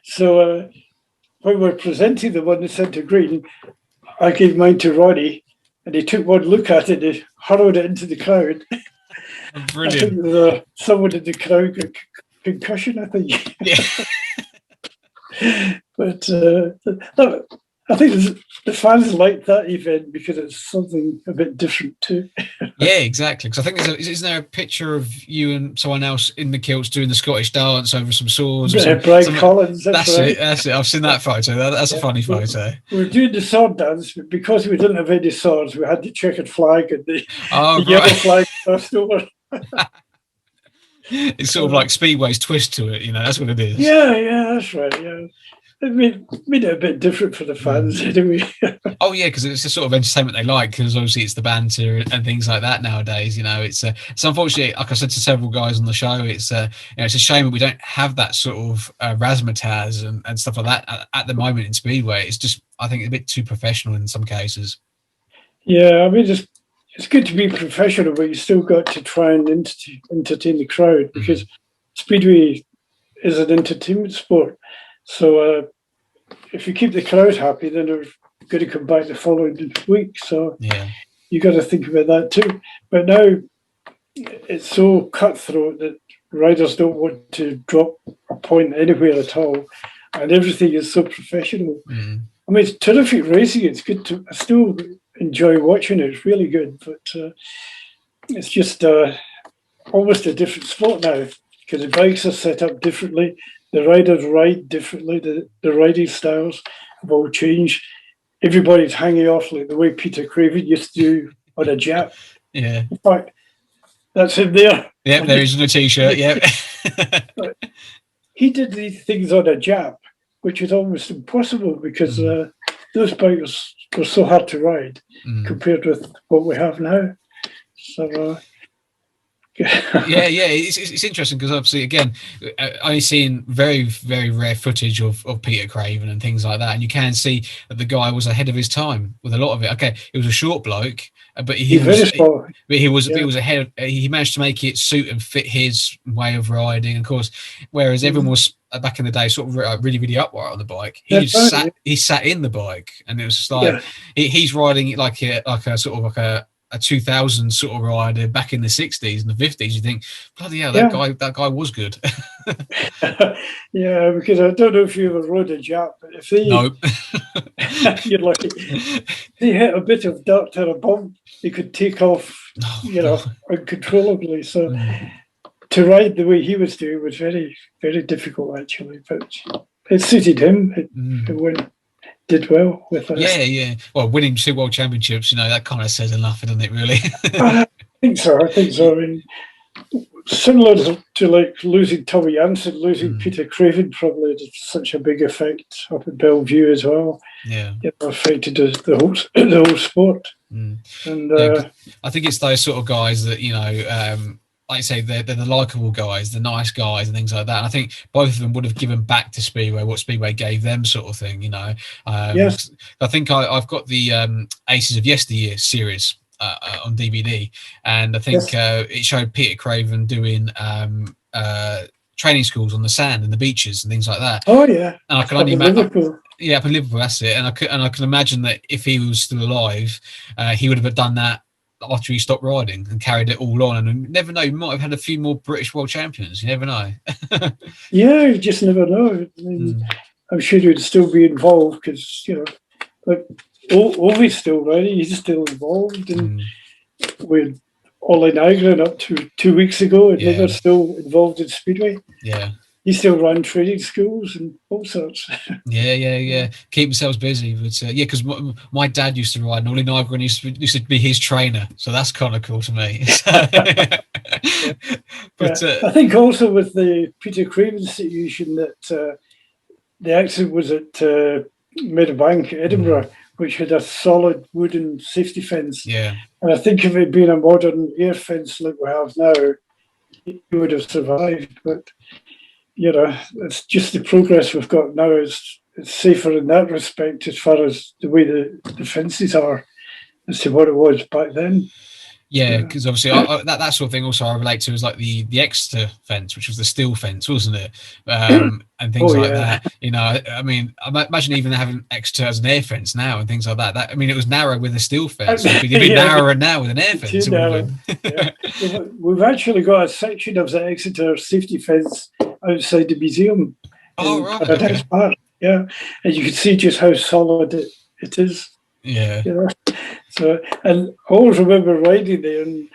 So when we were presenting the one in Centre Green, I gave mine to Ronnie, and he took one look at it and hurled it into the crowd. Brilliant. I think someone in the crowd got concussion, I think. Yeah. But I think the fans like that event because it's something a bit different too. Yeah, exactly. Because I think isn't there a picture of you and someone else in the kilts doing the Scottish dance over some swords or Brian Collins, that's right. it. That's it. I've seen that photo. That's a funny photo. We were doing the sword dance, but because we didn't have any swords, we had the checkered flag and the right. yellow flag crossed over. It's sort of like Speedway's twist to it, that's what it is. Yeah, that's right. Yeah. It made it a bit different for the fans anyway. Oh yeah, because it's the sort of entertainment they like. Because obviously it's the banter and things like that nowadays. It's unfortunately, like I said to several guys on the show, it's it's a shame that we don't have that sort of razzmatazz and stuff like that at the moment in Speedway. It's just, I think, a bit too professional in some cases. Yeah, I mean, it's good to be professional, but you still got to try and entertain the crowd because Speedway is an entertainment sport. So if you keep the crowd happy, then they're going to come back the following week. So you got to think about that too. But now it's so cutthroat that riders don't want to drop a point anywhere at all, and everything is so professional. I mean, it's terrific racing. It's good to. I still enjoy watching it. It's really good, but it's just almost a different sport now because the bikes are set up differently. The riders ride differently. The riding styles have all changed. Everybody's hanging off like the way Peter Craven used to do on a Jap. Yeah. In fact, that's him there. Yep, there is in a t-shirt. Yep. He did these things on a Jap, which is almost impossible because those bikes were so hard to ride compared with what we have now. So. It's interesting because obviously, again, only seeing very, very rare footage of Peter Craven and things like that, and you can see that the guy was ahead of his time with a lot of it. Okay, he was a short bloke, but he was ahead. He managed to make it suit and fit his way of riding. Of course, whereas everyone was back in the day sort of really, really upright on the bike, he sat in the bike, and it was just like he's riding like a sort of like a 2000 sort of rider back in the 60s and the 50s. You think, bloody hell, that guy was good. Yeah, because I don't know if you ever rode a Jap, but if you're lucky, they hit a bit of dirt or a bump, they could take off, uncontrollably. So to ride the way he was doing was very, very difficult actually, but it suited him. It did well with us. Yeah. Well, winning 2 world championships, that kind of says enough, doesn't it, really? I think so. I mean, similar to like losing Tommy Jansen, losing Peter Craven probably did such a big effect up at Bellevue as well. Yeah. It affected the whole sport. And I think it's those sort of guys that, like I say, they're the likeable guys, the nice guys and things like that. And I think both of them would have given back to Speedway what Speedway gave them, sort of thing, Yes. I think I've got the Aces of Yesteryear series on DVD, and I think it showed Peter Craven doing training schools on the sand and the beaches and things like that. Oh yeah. And I can only imagine. Yeah, up in Liverpool, that's it. And I can imagine that if he was still alive, he would have done that after he stopped riding and carried it all on. And you never know, you might have had a few more British world champions. You never know. Yeah, you just never know. I mean, I'm sure you'd still be involved because, like Ovi's still riding, he's still involved. And with Ollie Nygren up to 2 weeks ago, and they're still involved in Speedway. Yeah. He still ran training schools and all sorts. Yeah. Keep themselves busy. But because my dad used to ride, and Ollie Nygren used to be his trainer. So that's kind of cool to me. But I think also with the Peter Craven situation that the accident was at Meadowbank, Edinburgh, which had a solid wooden safety fence. Yeah. And I think if it had been a modern air fence like we have now, he would have survived. But it's just the progress we've got now is it's safer in that respect as far as the way the fences are as to what it was back then. Yeah, because obviously that sort of thing also I relate to is like the Exeter fence, which was the steel fence, wasn't it? And things like that. I mean, I imagine even having Exeter as an air fence now and things like that. I mean, it was narrow with a steel fence. It'd be narrower now with an air fence. We've actually got a section of the Exeter safety fence outside the museum. Oh, right. Okay. Park. yeah, and you can see just how solid it is. Yeah. You know, so and I always remember riding there, and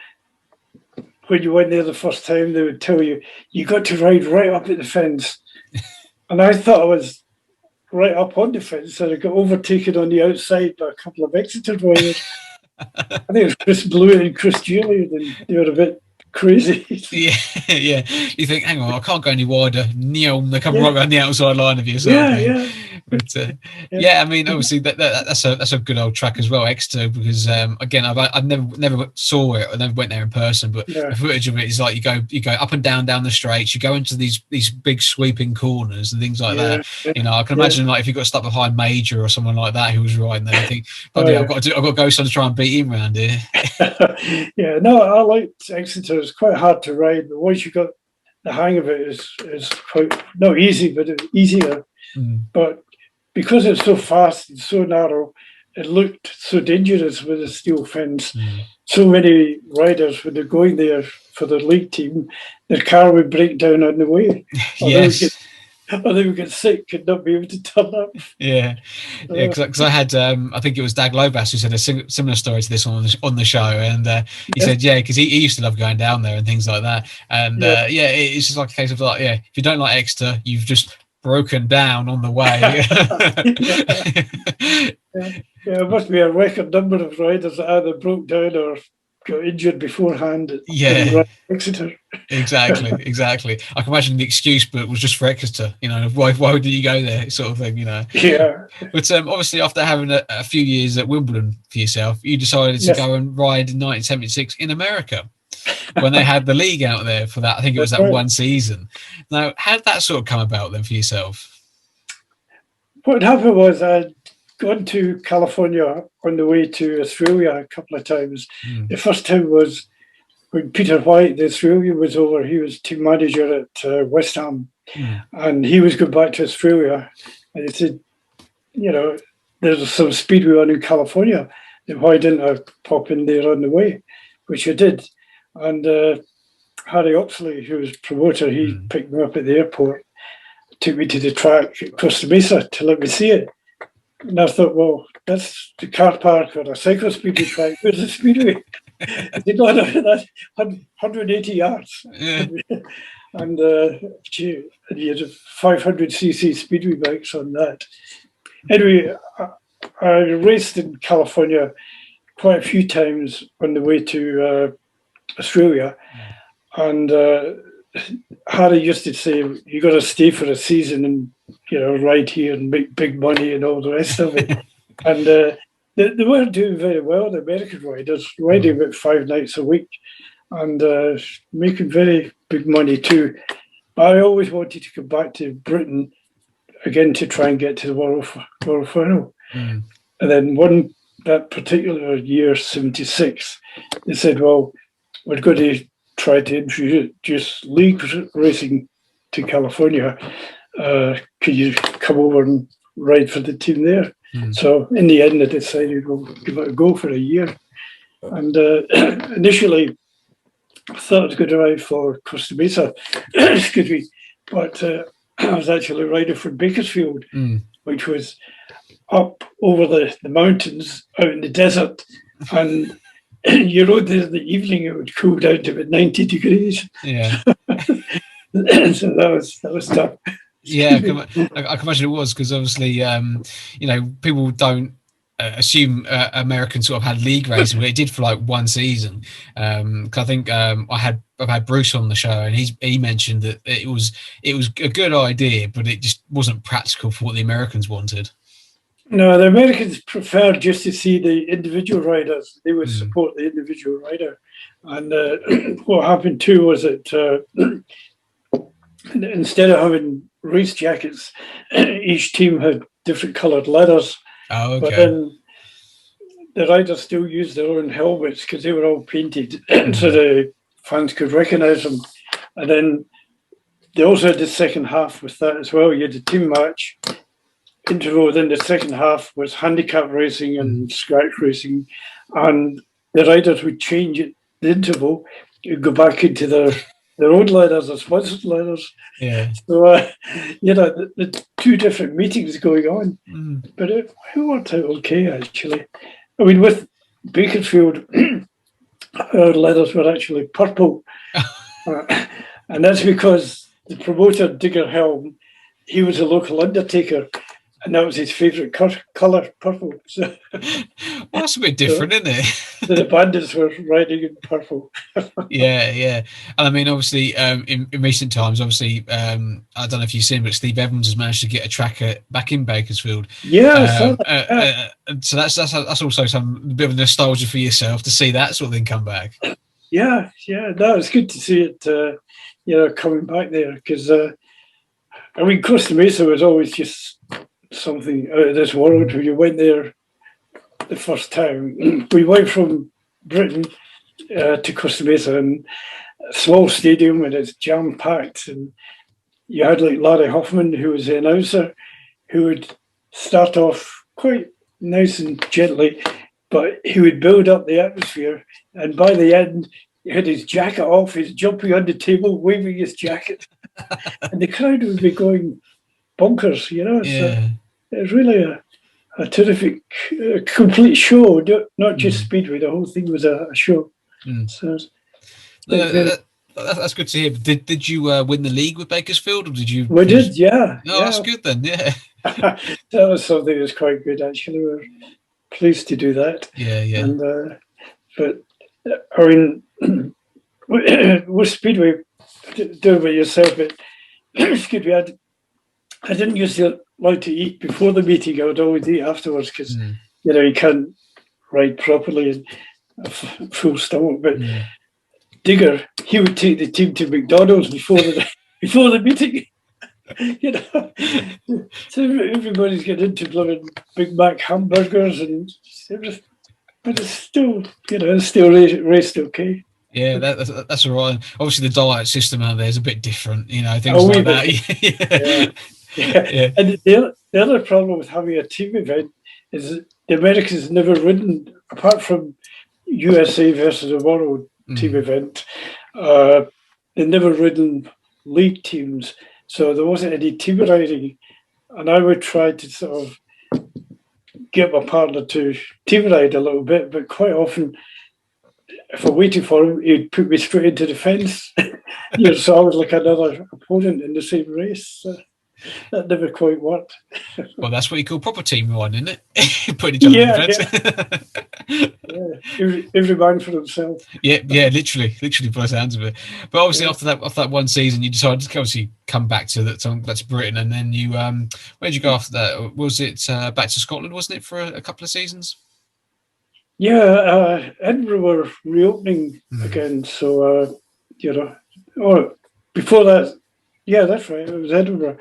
when you went there the first time, they would tell you you got to ride right up at the fence, and I thought I was right up on the fence, and I got overtaken on the outside by a couple of Exeter riders. I think it was Chris Blewett and Chris Julian, and they were a bit crazy. Yeah, yeah. You think, hang on, I can't go any wider. They come Yeah. right around the outside line of you, sort of Yeah, thing. yeah. But Yeah. yeah, I mean, obviously that's a good old track as well, Exeter, because again, I've never saw it, I never went there in person, but Yeah. the footage of it is like you go up and down the straights, you go into these big sweeping corners and things like that. You know, I can imagine like if you got stuck behind Major or someone like that who was riding there, I think, bloody, I've got to go to try and beat him around here. Yeah, no, I liked Exeter. It's quite hard to ride, but once you got the hang of it, is quite not easy, but it's easier. But because it's so fast and so narrow, it looked so dangerous with the steel fence. So many riders, when they're going there for the league team, their car would break down on the way. Yes. Or they would get sick and not be able to turn up. Yeah, because I had, I think it was Dag Lobas who said a similar story to this on the show, and he said, because he used to love going down there and things like that, and it's just like a case of like, if you don't like Exeter, you've just broken down on the way. It must be a record number of riders that either broke down or got injured beforehand. Exeter. Exactly. I can imagine the excuse, but it was just for Exeter. You know, why did you go there, sort of thing. You know. Yeah. But obviously, after having a few years at Wimbledon for yourself, you decided to go and ride in 1976 in America when they had the league out there for that. I think it was that one season. Now, how did that sort of come about then for yourself? What happened was I'd gone to California on the way to Australia a couple of times. The first time was when Peter White, the Australian, was over. He was team manager at West Ham, and he was going back to Australia. And he said, you know, there's some Speedway on in California, then why didn't I pop in there on the way? Which I did. And Harry Oxley, who was promoter, he picked me up at the airport, took me to the track at Costa Mesa to let me see it. And I thought, well, that's the car park or a cycle speedway track. Where's the speedway? I said, no, that's 180 yards. Yeah. And you had 500cc speedway bikes on that. Anyway, I raced in California quite a few times on the way to Australia. And Harry used to say, you got to stay for a season and, you know, ride here and make big money and all the rest of it. And they were doing very well, the American riders, riding about 5 nights a week and making very big money too. But I always wanted to come back to Britain again to try and get to the World Final. And then that particular year, 76, they said, well, we're going to try to introduce league racing to California. Could you come over and ride for the team there? So in the end, I decided we'll give it a go for a year. And initially, I thought I was going to ride for Costa Mesa, excuse me, but I was actually riding for Bakersfield, which was up over the mountains out in the desert. And you rode there in the evening, it would cool down to about 90 degrees. Yeah. So that was tough. Yeah, I can imagine it was, because obviously, you know, people don't assume American sort of had league racing, but it did for like one season. Cause I think I've had Bruce on the show, and he mentioned that it was a good idea, but it just wasn't practical for what the Americans wanted. No, the Americans preferred just to see the individual riders. They would support the individual rider. And what happened too was that instead of having race jackets, each team had different coloured leathers. Oh, okay. But then the riders still used their own helmets because they were all painted, so the fans could recognise them. And then they also had the second half with that as well. You had the team match interval. Then the second half was handicap racing and scratch racing, and the riders would change it. The interval, you'd go back into their own leathers or sponsored leathers. Yeah. So you know, the two different meetings going on, but it worked out okay, actually. I mean, with Bakersfield, our leathers were actually purple, and that's because the promoter, Digger Helm, he was a local undertaker, and that was his favourite colour, purple. So, well, that's a bit different, isn't it? So the Bandits were riding in purple. Yeah. And I mean, obviously, in recent times, obviously, I don't know if you've seen, but Steve Evans has managed to get a tracker back in Bakersfield. Yeah, so that's also some bit of nostalgia for yourself to see that sort of thing come back. Yeah. No, it's good to see it, coming back there, because I mean, Costa Mesa was always just something out of this world. When you went there the first time, we went from Britain to Costa Mesa, and a small stadium, and it's jam packed, and you had like Larry Hoffman, who was the announcer, who would start off quite nice and gently, but he would build up the atmosphere, and by the end he had his jacket off, he's jumping on the table, waving his jacket, and the crowd would be going bonkers, Yeah. So it was really a terrific, complete show, not just Speedway. The whole thing was a show. So that's good to hear. Did you win the league with Bakersfield, or did you? We did, yeah. No, that's good then. Yeah, that was something that was quite good. Actually, we were pleased to do that. Yeah. And but I mean, with Speedway, do it yourself. But excuse me, I didn't usually like to eat before the meeting. I would always eat afterwards because you can't ride properly and a full stomach. But Digger, he would take the team to McDonald's before the meeting. So everybody's getting into blooming Big Mac hamburgers and everything, but it's still, still raced okay. Yeah, that's all right. Obviously, the diet system out there is a bit different, things like that. Yeah. And the other problem with having a team event is the Americans never ridden, apart from USA versus the World team event, they never ridden league teams, so there wasn't any team riding, and I would try to sort of get my partner to team ride a little bit, but quite often, if I waited for him, he'd put me straight into the fence. So I was like another opponent in the same race. So that never quite worked. Well, that's what you call proper team riding, isn't it? Putting each other in the fence. Every man for himself. Yeah, literally by the sounds of it. But obviously, after that one season, you decided to obviously come back to Britain, and then you where'd you go after that? Was it back to Scotland? Wasn't it for a couple of seasons? Yeah, Edinburgh were reopening again, so before that, yeah, that's right. It was Edinburgh.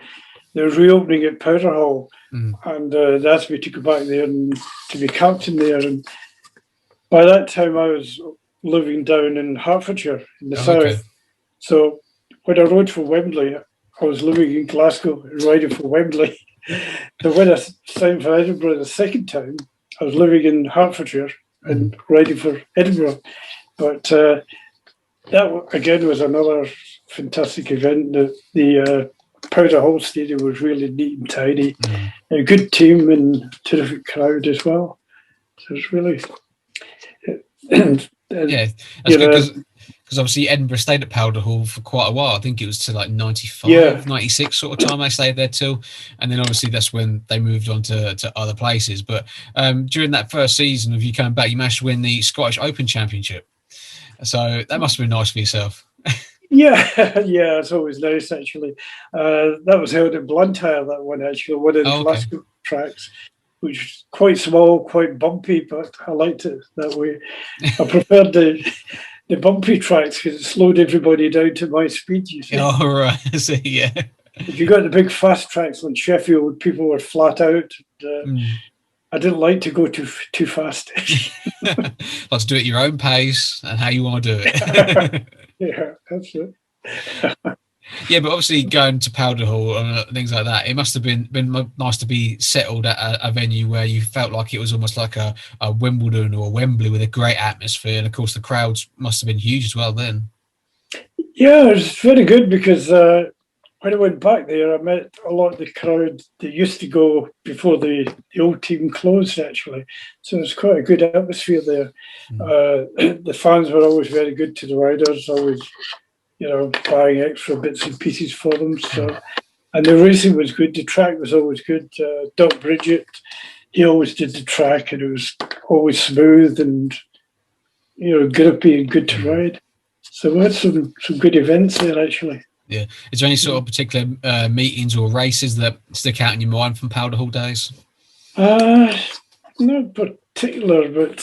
They were reopening at Powder Hall, and they asked me to go back there and to be captain there. And by that time, I was living down in Hertfordshire in the south. Okay. So when I rode for Wembley, I was living in Glasgow and riding for Wembley. So when I signed for Edinburgh the second time, I was living in Hertfordshire and riding for Edinburgh. But that, again, was another fantastic event. The Powder Hall Stadium was really neat and tidy. A good team and terrific crowd as well. So it's really... that's good because obviously Edinburgh stayed at Powder Hall for quite a while. I think it was to like 95, 96 sort of time they stayed there till. And then obviously that's when they moved on to other places. But during that first season of you coming back, you managed to win the Scottish Open Championship. So that must have been nice for yourself. Yeah, it's always nice, actually. That was held in Blantyre, that one, actually, one of the Glasgow tracks, which was quite small, quite bumpy, but I liked it that way. I preferred the bumpy tracks because it slowed everybody down to my speed, you see. Oh, right. So, yeah. If you got the big fast tracks like Sheffield, people were flat out. I didn't like to go too fast. Like to do it at your own pace and how you want to do it. Yeah, that's it. Yeah, but obviously going to Powder Hall and things like that, it must have been nice to be settled at a venue where you felt like it was almost like a Wimbledon or a Wembley with a great atmosphere, and of course the crowds must have been huge as well then. Yeah, it was very good because when I went back there, I met a lot of the crowd that used to go before the old team closed, actually. So it was quite a good atmosphere there. The fans were always very good to the riders, always, buying extra bits and pieces for them. So, and the racing was good. The track was always good. Doc Bridget, he always did the track, and it was always smooth and, grippy and good to ride. So we had some good events there, actually. Yeah. Is there any sort of particular meetings or races that stick out in your mind from Powder Hall days? Not particular, but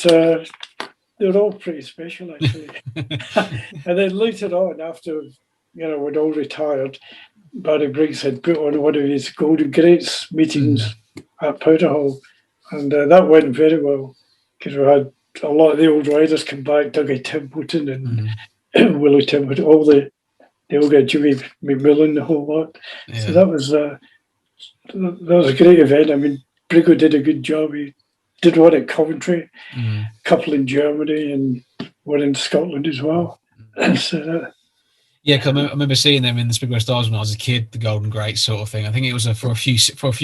they're all pretty special, actually. And then later on, after, we'd all retired, Barry Briggs had put on one of his Golden Greats meetings at Powder Hall. And that went very well, because we had a lot of the old riders come back, Dougie Templeton and Willie Templeton, they all got Jimmy McMillan, the whole lot. Yeah. So that was a great event. I mean, Brigo did a good job. He did one at Coventry, a couple in Germany, and one in Scotland as well. So yeah, because I remember seeing them in the Speedway Stars when I was a kid, the Golden Great sort of thing. I think it was for a few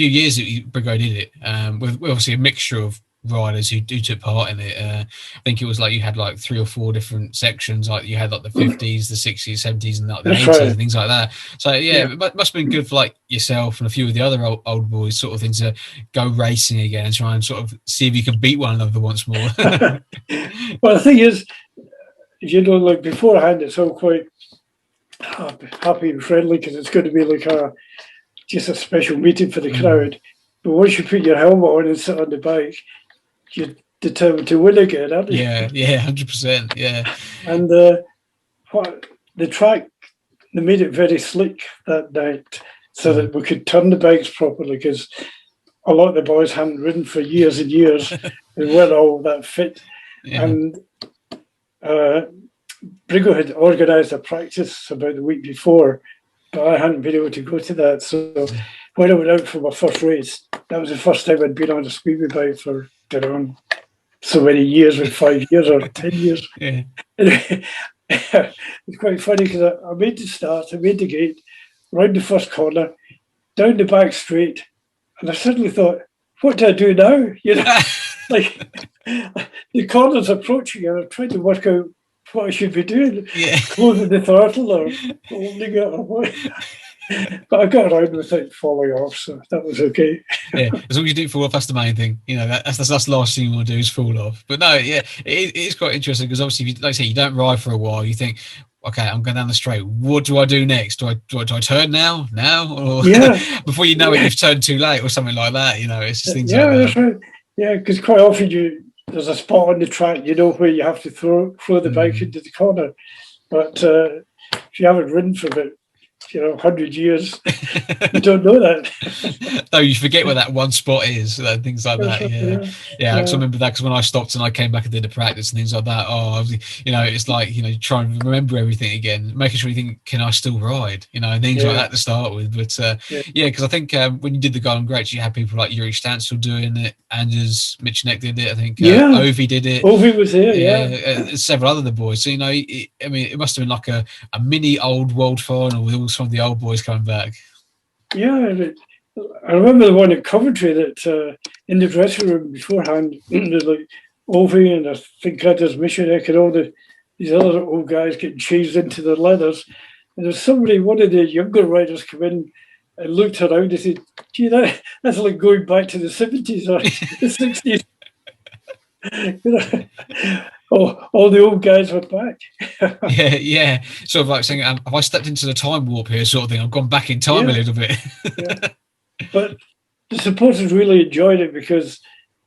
years that Brigo did it, with obviously a mixture of riders who took part in it. I think it was like you had like 3 or 4 different sections. Like you had like the 50s, the 60s, 70s, and like the 80s and things like that. So yeah, it must have been good for like yourself and a few of the other old boys sort of thing to go racing again and try and sort of see if you can beat one another once more. Well, the thing is, like beforehand, it's all quite happy and friendly, because it's going to be like just a special meeting for the crowd. But once you put your helmet on and sit on the bike, you're determined to win again, aren't you? Yeah, 100%, yeah. And the track, they made it very slick that night so that we could turn the bikes properly, because a lot of the boys hadn't ridden for years and years. They weren't all that fit. Yeah. And Brigo had organised a practice about the week before, but I hadn't been able to go to that. So when I went out for my first race, that was the first time I'd been on a Speedway bike for, so many years, like 5 years or 10 years. Yeah. It's quite funny, because I made the start, I made the gate, round the first corner, down the back straight, and I suddenly thought, what do I do now? Like the corner's approaching, and I'm trying to work out what I should be doing. Yeah. Closing the throttle or holding it or what. But I got around without falling off, so that was okay. Yeah, as long as you don't fall off, that's the main thing. That's the last thing you want to do is fall off. But no, yeah, it is quite interesting, because obviously, like I say, you don't ride for a while. You think, okay, I'm going down the straight. What do I do next? Do I turn now? Or before you know it, you've turned too late or something like that. It's just things like that. That's right. Yeah, because quite often there's a spot on the track, where you have to throw the bike into the corner. But if you haven't ridden for about 100 years, you don't know that. No, you forget where that one spot is, and things like that. Yeah. I remember that, because when I stopped and I came back and did the practice and things like that, it's like, try and remember everything again, making sure you think, can I still ride? And things like that to start with. But because I think when you did the Golden Greats, you had people like Yuri Stansel doing it, Anders Michenek did it, I think Ovi did it. Ovi was there, several other boys. So it must have been like a mini old world final with all some of the old boys coming back. Yeah, I remember the one at Coventry that in the dressing room beforehand, there's like Ovi and I think Anders Michenek and all these other old guys getting changed into their leathers. And there's one of the younger riders come in and looked around and said, gee, that's like going back to the 70s or the 60s. All the old guys were back. yeah. Sort of like saying, have I stepped into the time warp here, sort of thing? I've gone back in time a little bit. But the supporters really enjoyed it, because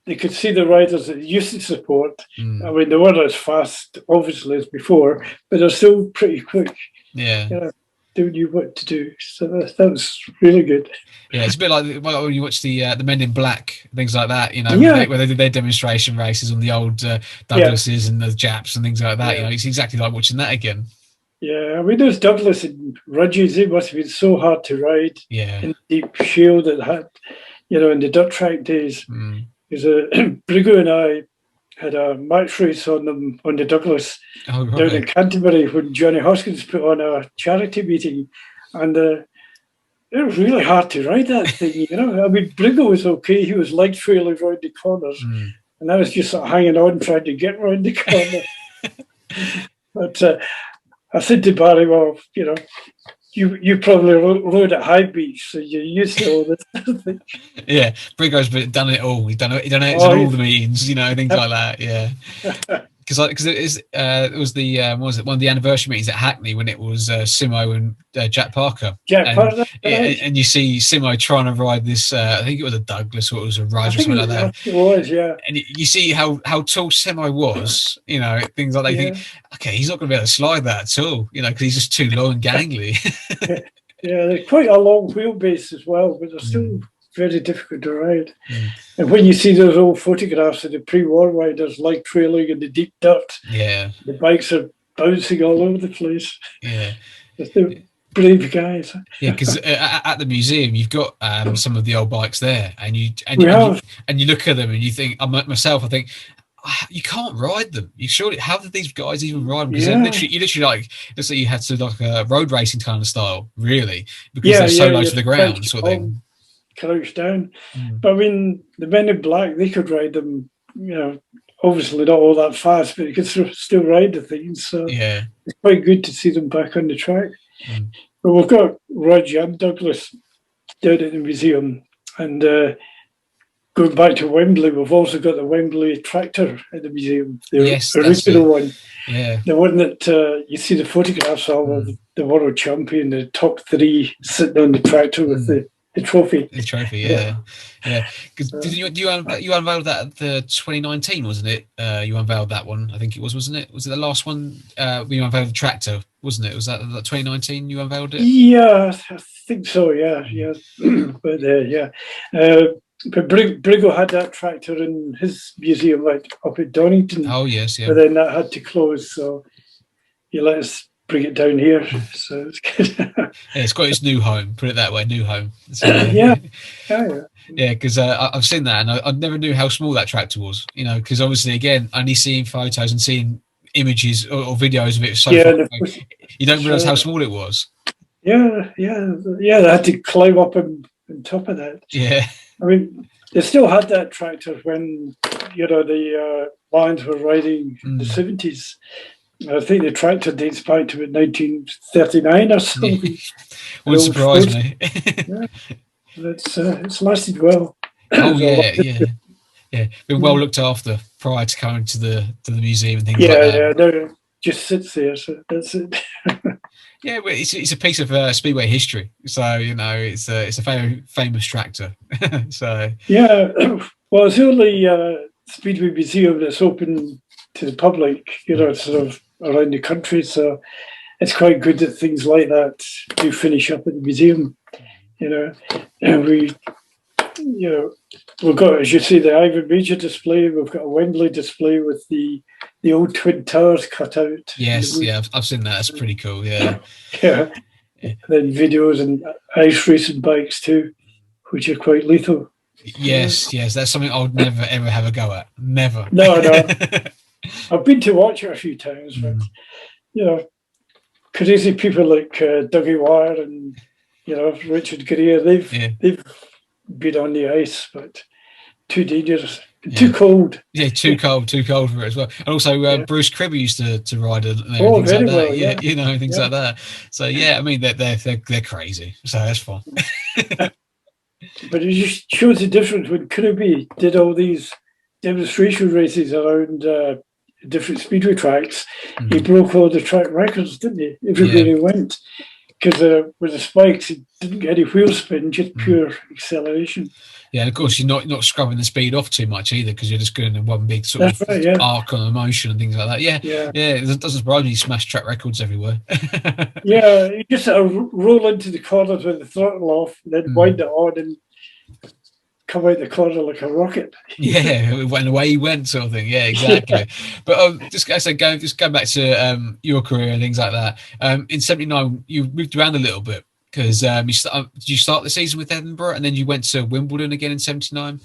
they could see the riders that used to support. I mean, they weren't as fast, obviously, as before, but they're still pretty quick. Yeah. They knew what to do. So that was really good. Yeah, it's a bit like when you watch the Men in Black, things like that, where they did their demonstration races on the old Douglases and the Japs and things like that. It's exactly like watching that again. Yeah, I mean, those Douglas and Rudges, it must have been so hard to ride in the deep shield that had, in the dirt track days. Because Brigo and I had a match race on them on the Douglas down in Canterbury when Johnny Hoskins put on a charity meeting, and it was really hard to ride that thing, you know. I mean, Brigo was okay. He was light trailing around the corners, and I was just sort of hanging on, trying to get around the corner. But I said to Barry, well, you know, you probably rode at high beach, so you're used to all this sort of thing. Yeah, Brigo's done it all. He's done it. He's done all the meetings, you know, things like that. Yeah. Because it was the what was it, one of the anniversary meetings at Hackney when it was Simo and Jack Parker. Parker, and you see Simo trying to ride this. I think it was a Douglas or it was a Rise or something like that. It was, yeah. And you see how tall Simo was. You know, things like that. You think, okay, he's not going to be able to slide that at all. You know, because he's just too long and gangly. Yeah, they're quite a long wheelbase as well, but they're still very difficult to ride. And when you see those old photographs of the pre-war riders light trailing in the deep dirt, the bikes are bouncing all over the place. Yeah, they're brave guys. Yeah, because at the museum you've got some of the old bikes there, and you look at them and you think, myself, I think, you can't ride them. You surely, how did these guys even ride them? Because you literally like, let's say you had to like a road racing kind of style, really, because they're so low to the ground, sort of thing. Crouched down. But I mean, the men in black, they could ride them, you know, obviously not all that fast, but they could still ride the things. So it's quite good to see them back on the track. But we've got Roger and Douglas down at the museum, and going back to Wembley, we've also got the Wembley tractor at the museum, the original one. Yeah, the one that you see the photographs of the world champion, the top three sitting on the tractor with the trophy. The trophy, yeah. Because you unveiled that at the 2019, wasn't it? You unveiled that one, I think it was, wasn't it? Was it the last one? You unveiled the tractor, wasn't it? Was that 2019 you unveiled it? Yeah, I think so, yeah. But but Brigo had that tractor in his museum up at Donington. Oh, yes, yeah. But then that had to close, so he let us bring it down here. So it's good. It's got its new home, put it that way, new home. So, yeah, because I've seen that, and I never knew how small that tractor was, you know, because obviously, again, only seeing photos and seeing images or videos of it so far away, you don't realise how small it was. Yeah, they had to climb up on top of that. Yeah. I mean, they still had that tractor when, you know, the Lions were riding in the 70s. I think the tractor dates back to 1939 or something. Wouldn't surprise me. It's lasted well. Oh yeah. Been well looked after prior to coming to the museum and things like that. Yeah, no, just sits there. So that's it. Yeah, but it's a piece of Speedway history. So you know, it's a very famous tractor. So yeah, well, it's the only Speedway museum that's open to the public, you know, sort of around the country. So it's quite good that things like that do finish up at the museum. You know, and we've got, as you see, the Ivan Major display. We've got a Wembley display with the old Twin Towers cut out. Yes, I've seen that. That's pretty cool. Yeah. Yeah. Then videos and ice racing bikes too, which are quite lethal. Yes, that's something I would never ever have a go at. Never. No. I've been to watch it a few times, but you know, crazy people like Dougie Wire and Richard Greer, they've been on the ice, but too dangerous, too cold. Yeah, too cold for it as well. And also, Bruce Cribby used to ride it. Things very like that. Well, yeah, you know, things like that. So yeah, I mean, they're crazy. So that's fine. But it just shows the difference when Kirby did all these demonstration races around different speedway tracks. He broke all the track records, didn't he? Everywhere he went. Because with the spikes, he didn't get any wheel spin, just pure acceleration. Yeah, and of course, you're not scrubbing the speed off too much either, because you're just going in one big sort of arc on emotion and things like that. Yeah. It doesn't surprise me. You smash track records everywhere. Yeah, you just roll into the corners with the throttle off, and then wind it on and come out the corner like a rocket. Yeah, when away he went, sort of thing. Yeah, exactly. But just going back to your career and things like that. In '79, you moved around a little bit because did you start the season with Edinburgh and then you went to Wimbledon again in '79?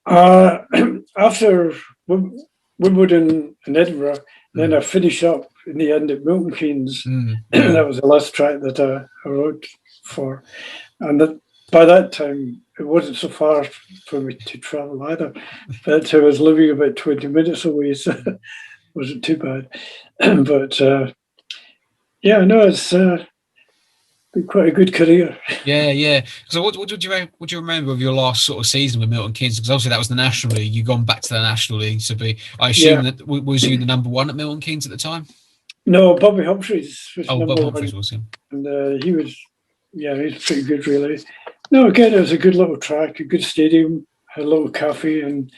After Wimbledon and Edinburgh, then I finished up in the end at Milton Keynes. Yeah. That was the last track that I rode for. And by that time, it wasn't so far for me to travel either. But I was living about 20 minutes away, so it wasn't too bad. But yeah, no, it's been quite a good career. Yeah. So what would you remember of your last sort of season with Milton Keynes? Because obviously that was the National League. You've gone back to the National League to be. I assume that was you the number one at Milton Keynes at the time? No, Bobby Humphries was Bob number Humphries one. was him. And he was pretty good, really. No, again, it was a good little track, a good stadium, a little cafe, and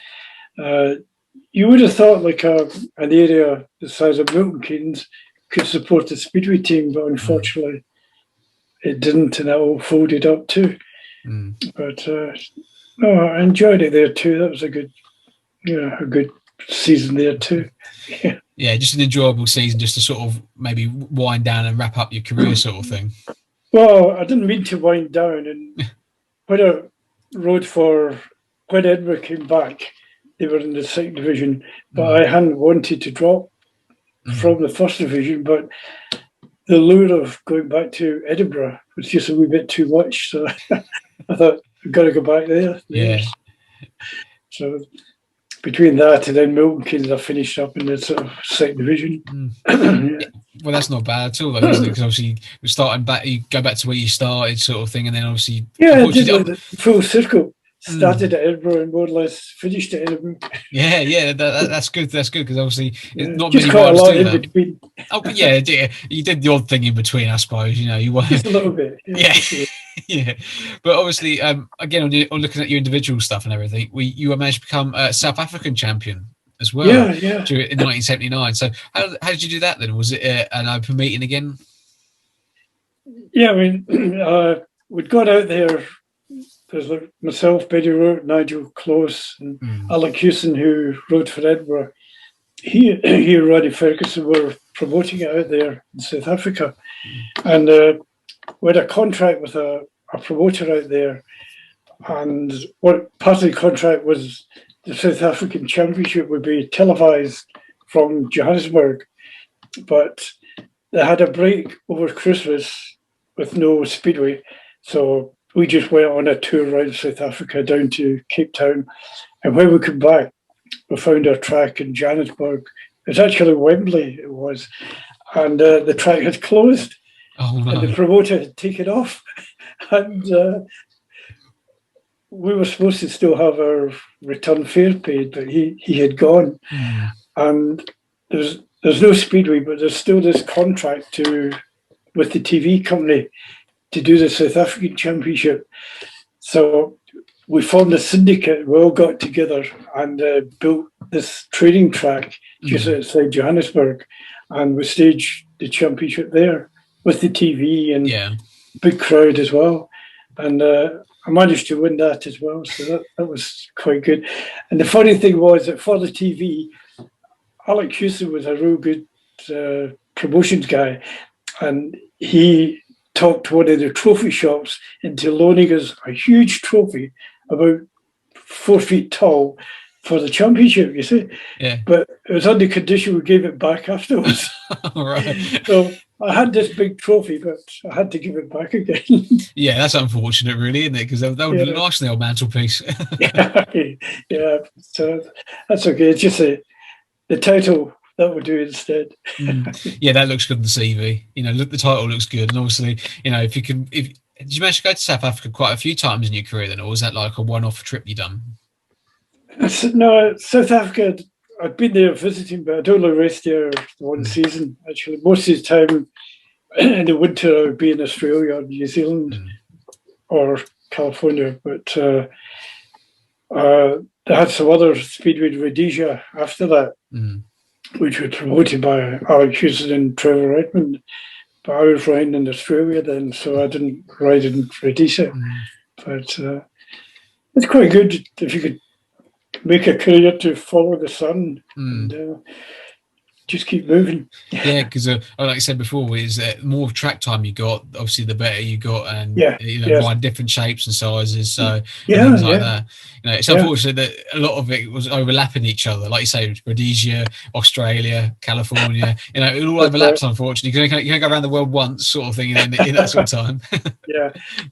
you would have thought like an area the size of Milton Keynes could support a Speedway team, but unfortunately it didn't, and it all folded up too. But no, I enjoyed it there too. That was a good season there too. Yeah, just an enjoyable season, just to sort of maybe wind down and wrap up your career, sort of thing. Well, I didn't mean to wind down, and when I rode when Edinburgh came back, they were in the second division, but I hadn't wanted to drop from the first division, but the lure of going back to Edinburgh was just a wee bit too much, so I thought, I've got to go back there. Yeah. So between that and then Milton Keynes, I finished up in the sort of second division. Yeah. Well, that's not bad at all, though, isn't it? Because obviously, we're starting back, you go back to where you started, sort of thing, and then obviously, I did the full circle. Started at Edinburgh and more or less finished at Edinburgh. Yeah, that's good. That's good because obviously, not just many quite a lot do in that. between. Oh, but yeah, you did the odd thing in between, I suppose. You were just a little bit. Yeah. But obviously, again, on looking at your individual stuff and everything, you managed to become a South African champion as well. Yeah. In 1979. So how did you do that then? Was it an open meeting again? Yeah, I mean, we'd gone out there. There's like myself, Betty Root, Nigel Close, and Alec Hewson, who rode for Edinburgh. He and Roddy Ferguson were promoting it out there in South Africa. And we had a contract with a promoter out there. And what part of the contract was the South African Championship would be televised from Johannesburg. But they had a break over Christmas with no Speedway. So we just went on a tour around South Africa down to Cape Town. And when we came back, we found our track in Johannesburg. It's actually Wembley, it was. And the track had closed. Oh, no. And the promoter had taken off. And we were supposed to still have our return fare paid, but he had gone. And there's no Speedway, but there's still this contract with the TV company to do the South African Championship. So we formed a syndicate. We all got together and built this training track just outside Johannesburg, and we staged the championship there with the TV and big crowd as well. And I managed to win that as well, so that was quite good. And the funny thing was that for the TV, Alec Hewson was a real good promotions guy, and he talked one of the trophy shops into loaning us a huge trophy about 4 feet tall for the championship, you see. Yeah. But it was on the condition we gave it back afterwards. Right. So I had this big trophy, but I had to give it back again. Yeah, that's unfortunate, really, isn't it? Because that would look nice on the old mantelpiece. Yeah, so that's okay. It's just the title that would do instead. Yeah, that looks good on the CV. The title looks good, and obviously, if did you manage to go to South Africa quite a few times in your career then, or was that like a one-off trip you done? No, South Africa, I'd been there visiting, but I'd only raced there one season, actually. Most of the time in the winter, I would be in Australia or New Zealand or California. But they had some other Speedway in Rhodesia after that, which were promoted by Alec Hewson and Trevor Redmond. But I was riding in Australia then, so I didn't ride in Rhodesia. But it's quite good if you could make a career to follow the sun and just keep moving. Yeah, because like I said before, is the more track time you got, obviously the better you got, and Yeah, yes. ride different shapes and sizes, so and Yeah, things like yeah, that. It's yeah. unfortunate that a lot of it was overlapping each other, like you say, Rhodesia, Australia, California. It all That's right. overlaps. Unfortunately, you can't go around the world once, sort of thing, in that sort of time. Yeah.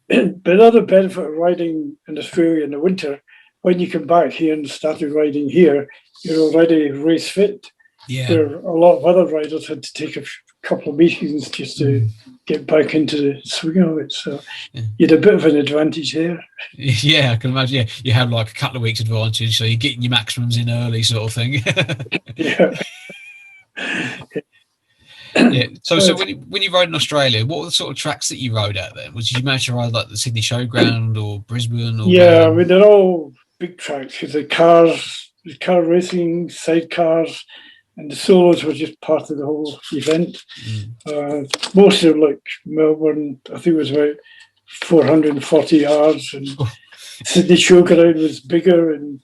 But another benefit of riding in Australia in the winter, when you come back here and started riding here, you're already race fit. Yeah. Where a lot of other riders had to take a couple of meetings just to get back into the swing of it. So you had a bit of an advantage there. Yeah, I can imagine. Yeah, you have like a couple of weeks advantage, so you're getting your maximums in early, sort of thing. Yeah. Yeah. So when you rode in Australia, what were the sort of tracks that you rode at then? Did you manage to ride like the Sydney Showground or Brisbane or? Yeah, I mean they're all big tracks because the car racing, sidecars, and the solos were just part of the whole event. Most of like Melbourne, I think it was about 440 yards, and Sydney Showground was bigger, and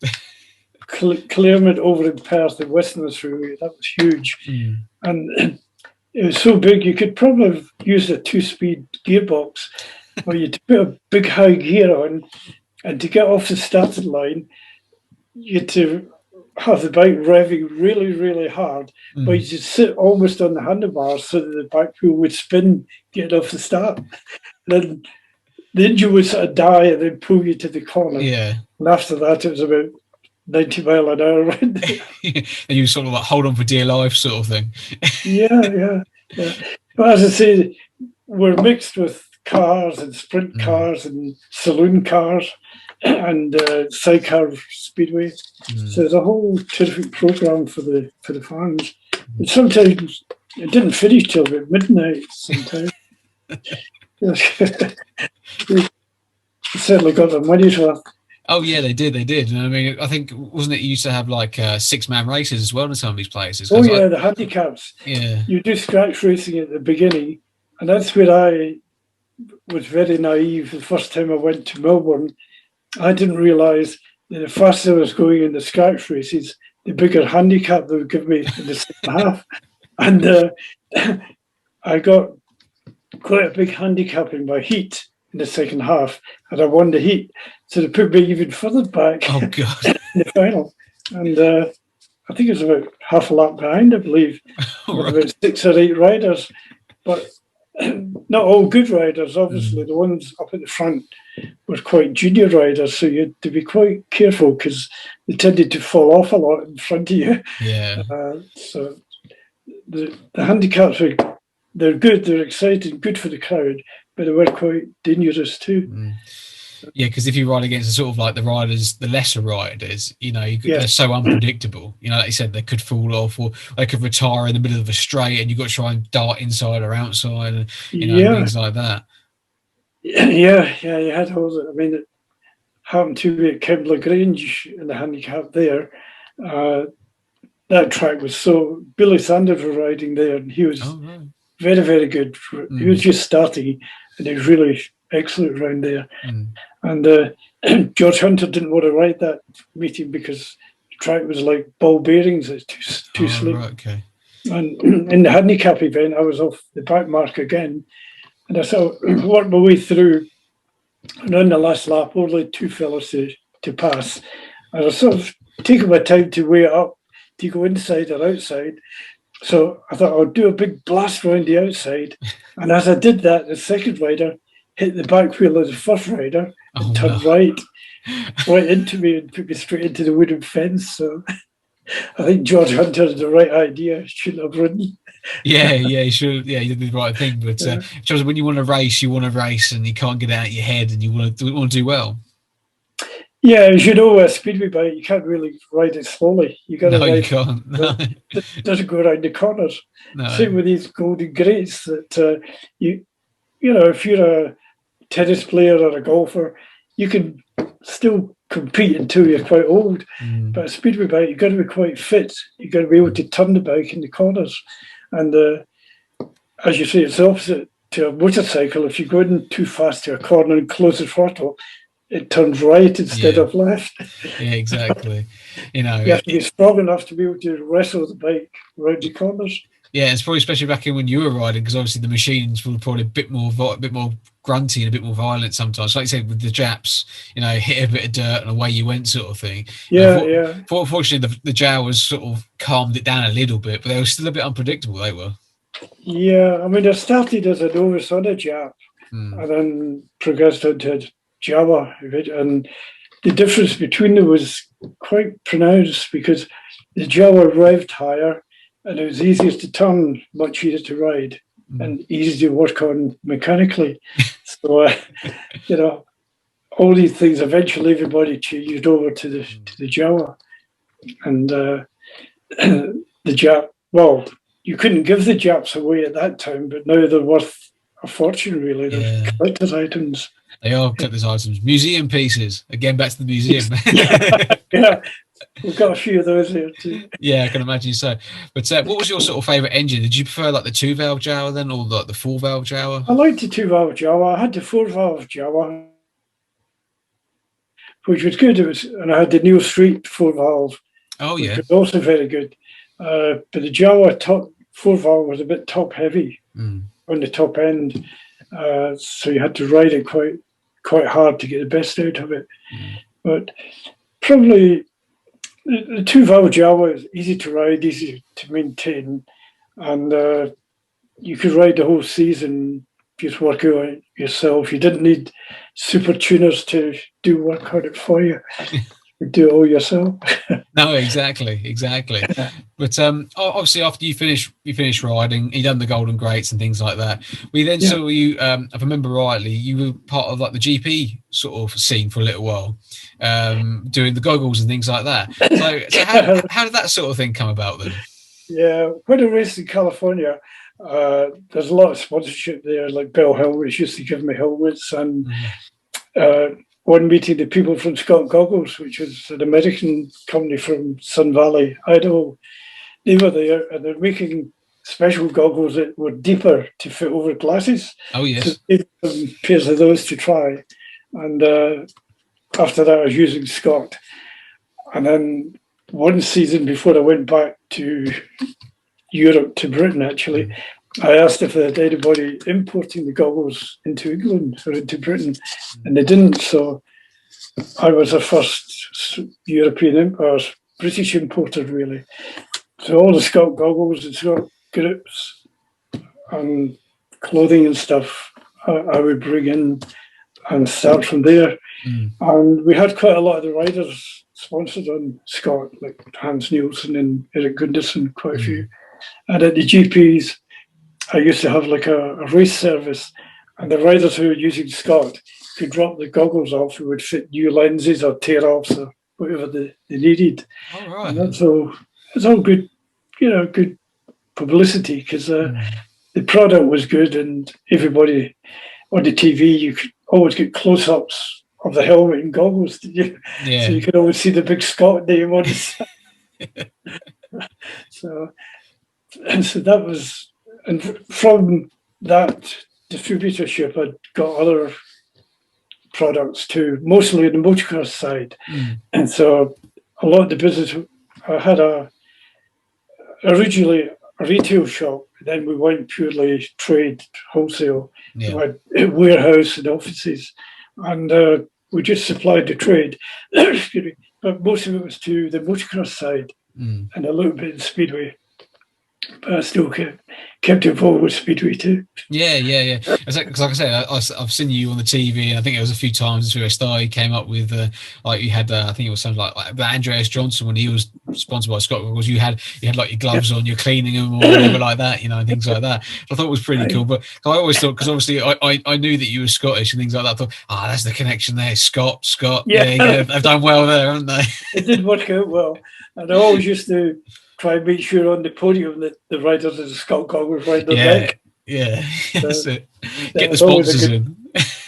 Claremont over in Perth in Western Australia, that was huge. And it was so big you could probably have used a 2-speed gearbox, where you'd put a big high gear on, and to get off the starting line, you had to have the bike revving really, really hard, but you just sit almost on the handlebars so that the back wheel would spin getting off the start. Then the engine would sort of die and then pull you to the corner. Yeah. And after that, it was about 90 mile an hour. And you sort of like hold on for dear life, sort of thing. Yeah. But as I say, we're mixed with cars and sprint cars and saloon cars and sidecar speedway. So there's a whole terrific program for the fans. And sometimes it didn't finish till about midnight. Sometimes certainly got their money's worth. Oh yeah, they did. And I mean, I think wasn't it you used to have like 6-man races as well in some of these places? Oh yeah, the handicaps. Yeah, you do scratch racing at the beginning, and that's where I was very naive. The first time I went to Melbourne, I didn't realise that the faster I was going in the scratch races, the bigger handicap they would give me in the second half. And I got quite a big handicap in my heat in the second half, and I won the heat. So they put me even further back oh god, in the final. And I think it was about half a lap behind, I believe, with about 6 or 8 riders. But not all good riders, obviously. The ones up at the front were quite junior riders, so you had to be quite careful because they tended to fall off a lot in front of you. Yeah. So the handicaps they're good, they're exciting, good for the crowd, but they were quite dangerous too. Yeah, because if you ride against the sort of like the riders, the lesser riders, they're so unpredictable. Like you said, they could fall off or they could retire in the middle of a straight, and you've got to try and dart inside or outside, and things like that. Yeah, you had all that. I mean, it happened to me at Kembla Grange in the handicap there. That track was so Billy Sanders was riding there, and he was very, very good. He was just starting, and he was really excellent around there. And George Hunter didn't want to ride that meeting because the track was like ball bearings. It's too slick. Right, okay. And in the handicap event, I was off the back mark again, and I sort of worked my way through. And on the last lap, only 2 fellas to pass. And I sort of taking my time to weigh it up to go inside or outside. So I thought I'll do a big blast around the outside. And as I did that, the second rider hit the back wheel of the first rider and turned right into me and put me straight into the wooden fence. So I think George Hunter had the right idea. Shouldn't have ridden. Yeah, he should. Yeah, he did the right thing. But when you want to race, and you can't get it out of your head, and you want to do well. Yeah, as you know, a speedway bike, you can't really ride it slowly. You got to ride. You can't. No. It doesn't go around the corners. No. Same with these golden greats that if you're a tennis player or a golfer, you can still compete until you're quite old. But a speedway bike, you've got to be quite fit. You've got to be able to turn the bike in the corners. And as you say, it's the opposite to a motorcycle. If you go in too fast to a corner and close the throttle, it turns right instead of left. Yeah, exactly. You know, You have to be strong enough to be able to wrestle the bike around the corners. yeah, it's probably especially back in when you were riding, because obviously the machines were probably a bit more grunty and a bit more violent sometimes. Like you said, with the Japs, you know, hit a bit of dirt and away you went, sort of thing. Yeah. Fortunately, the Jawas sort of calmed it down a little bit, but they were still a bit unpredictable. They were. Yeah, I mean, I started as a novice on a Jap, and then progressed into Jawa, and the difference between them was quite pronounced because the Jawa revved higher, and it was easier to turn, much easier to ride, and easy to work on mechanically. So, you know, all these things eventually everybody changed over to the Jawa, and the Jap. Well, you couldn't give the Japs away at that time, but now they're worth a fortune. Really, they're collector's items. They are collector's items, museum pieces. Again, back to the museum. Yeah. We've got a few of those here too. Yeah, I can imagine so. But what was your sort of favourite engine? Did you prefer like the 2-valve Jawa then, or like the 4-valve Jawa? I liked the 2-valve Jawa. I had the 4-valve Jawa, which was good. And I had the Neil Street 4-valve. Oh yeah, which was also very good. But the Jawa 4-valve was a bit top heavy on the top end, so you had to ride it quite hard to get the best out of it. But probably the 2-valve Jawa is easy to ride, easy to maintain, and you could ride the whole season, just work out it yourself. You didn't need super tuners to do work on it for you. You do it all yourself. No, exactly. But obviously, after you finish riding, you done the Golden Greats and things like that. We then saw you. If I remember rightly, you were part of like the GP sort of scene for a little while, doing the goggles and things like that. So how did that sort of thing come about then? Yeah, when I raced in California, there's a lot of sponsorship there. Like Bell Helmets used to give me helmets, and one meeting the people from Scott Goggles, which is an American company from Sun Valley, Idaho. They were there, and they're making special goggles that were deeper to fit over glasses. Oh yes, so they gave them pairs of those to try, and after that, I was using Scott. And then one season before I went back to Europe, to Britain actually, I asked if they had anybody importing the goggles into England or into Britain, and they didn't. So I was the first European or British importer, really. So all the Scott goggles and Scott grips and clothing and stuff, I would bring in and start from there. And we had quite a lot of the riders sponsored on Scott, like Hans Nielsen and Eric Gunderson, quite a few. And at the GPs, I used to have like a race service, and the riders who were using Scott could drop the goggles off who would fit new lenses or tear-offs or whatever they needed. All right. And it's all good, good publicity, because the product was good, and everybody on the TV, you could always get close-ups of the helmet and goggles, did you? Yeah. So you could always see the big Scott name on the side. So that was, and from that distributorship, I got other products too, mostly on the motocross side. And so a lot of the business, I had originally a retail shop, then we went purely trade, wholesale. We had a warehouse and offices, and we just supplied the trade. Excuse me. But most of it was to the motocross side and a little bit in Speedway. But I still kept involved with Speedway too. Yeah. Because like I said, I've seen you on the TV, and I think it was a few times through a star you came up with, like you had, I think it was something like Andreas Johnson when he was sponsored by Scott Goggles. You had like your gloves on, you're cleaning them or whatever like that, and things like that. I thought it was pretty cool. But I always thought, because obviously I knew that you were Scottish and things like that. I thought, that's the connection there, Scott. Yeah, they've done well there, haven't they? It did work out well, and I always used to try and make sure on the podium that the riders of the Scott Goggles ride their neck. Yeah, that's it. Get the sponsors in.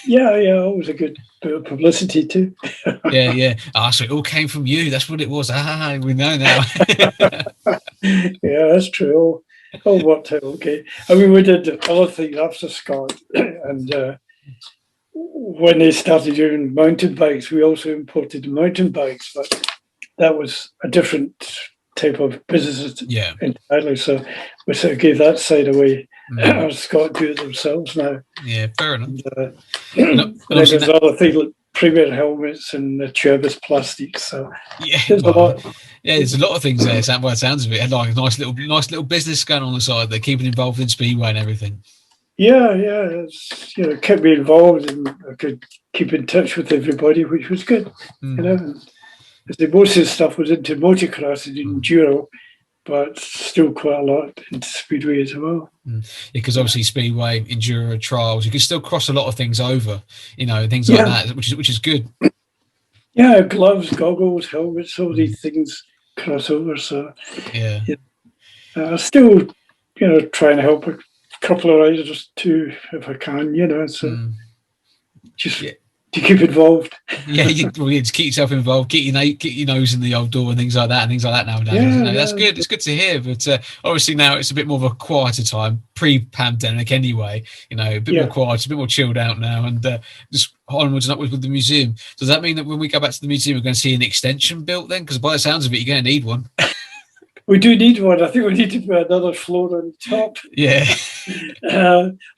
Yeah, always a good bit of publicity too. Yeah. So it all came from you. That's what it was. We know now. Yeah, that's true. All worked out okay. I mean, we did other things after Scott, and when they started doing mountain bikes, we also imported mountain bikes, but that was a different type of business entirely. So we sort of gave that side away. Scott do it themselves now. Yeah, fair enough. And there's other things like premier helmets and the turbous plastics. So there's a lot. Yeah, there's a lot of things there. By the sounds of it, like a nice little business going on the side. They're keeping involved in Speedway and everything. Yeah, it's, kept me involved, and I could keep in touch with everybody, which was good. Most of the stuff was into motocross and enduro, but still quite a lot into Speedway as well. Because obviously Speedway, enduro, trials, you can still cross a lot of things over, things like that, which is good. Yeah, gloves, goggles, helmets, all these things cross over. So I still, try and help a couple of riders too, if I can, so just to keep involved. To keep yourself involved, get your nose in the old door and things like that nowadays. That's good. It's good to hear, but obviously now it's a bit more of a quieter time, pre-pandemic anyway. A bit more quiet, a bit more chilled out now, and just onwards and upwards with the museum. Does that mean that when we go back to the museum, we're going to see an extension built then? Because by the sounds of it, you're going to need one. We do need one. I think we need to put another floor on top. Yeah.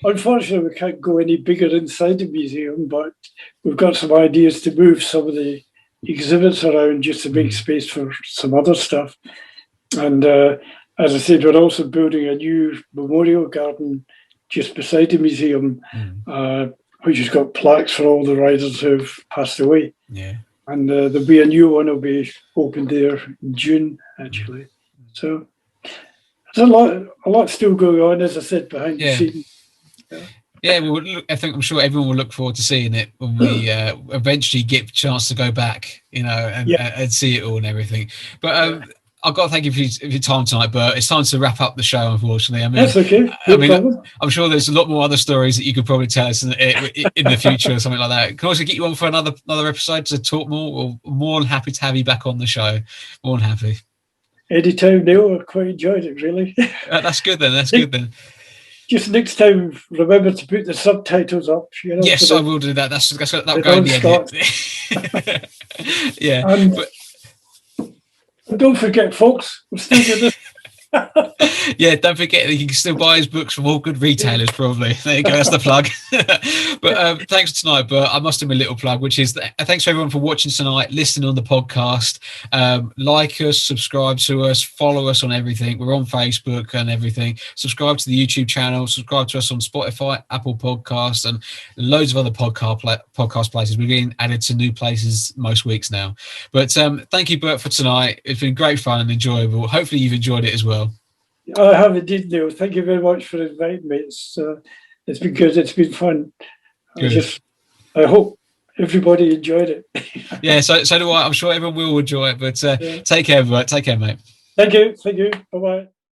Unfortunately, we can't go any bigger inside the museum, but we've got some ideas to move some of the exhibits around just to make space for some other stuff. And as I said, we're also building a new memorial garden just beside the museum, which has got plaques for all the riders who've passed away. Yeah. And there'll be a new one will be opened there in June, actually. So there's a lot still going on, as I said, behind the scenes. I'm sure everyone will look forward to seeing it when we eventually get a chance to go back, and see it all and everything. But I've got to thank you for your time tonight, Bert. It's time to wrap up the show, unfortunately. That's okay. I'm sure there's a lot more other stories that you could probably tell us in the future or something like that. Can also get you on for another episode to talk more. Or more than happy to have you back on the show. More than happy. Anytime, Neil. I quite enjoyed it, really. That's good then. Just next time, remember to put the subtitles up. Yes, I will do that. That'll go in the edit. Yeah. And don't forget, folks, we're still doing this. Don't forget that you can still buy his books from all good retailers, probably. There you go, that's the plug. But thanks for tonight, but I must have a little plug, which is thanks for everyone for watching tonight, listening on the podcast. Like us, subscribe to us, follow us on everything. We're on Facebook and everything. Subscribe to the YouTube channel, subscribe to us on Spotify, Apple Podcasts, and loads of other podcast places. We're getting added to new places most weeks now. But thank you, Bert, for tonight. It's been great fun and enjoyable. Hopefully you've enjoyed it as well. I have indeed, Neil. Thank you very much for inviting me. It's been good. It's been fun. I hope everybody enjoyed it. So do I. I'm sure everyone will enjoy it. But take care, Bert. Take care, mate. Thank you. Bye-bye.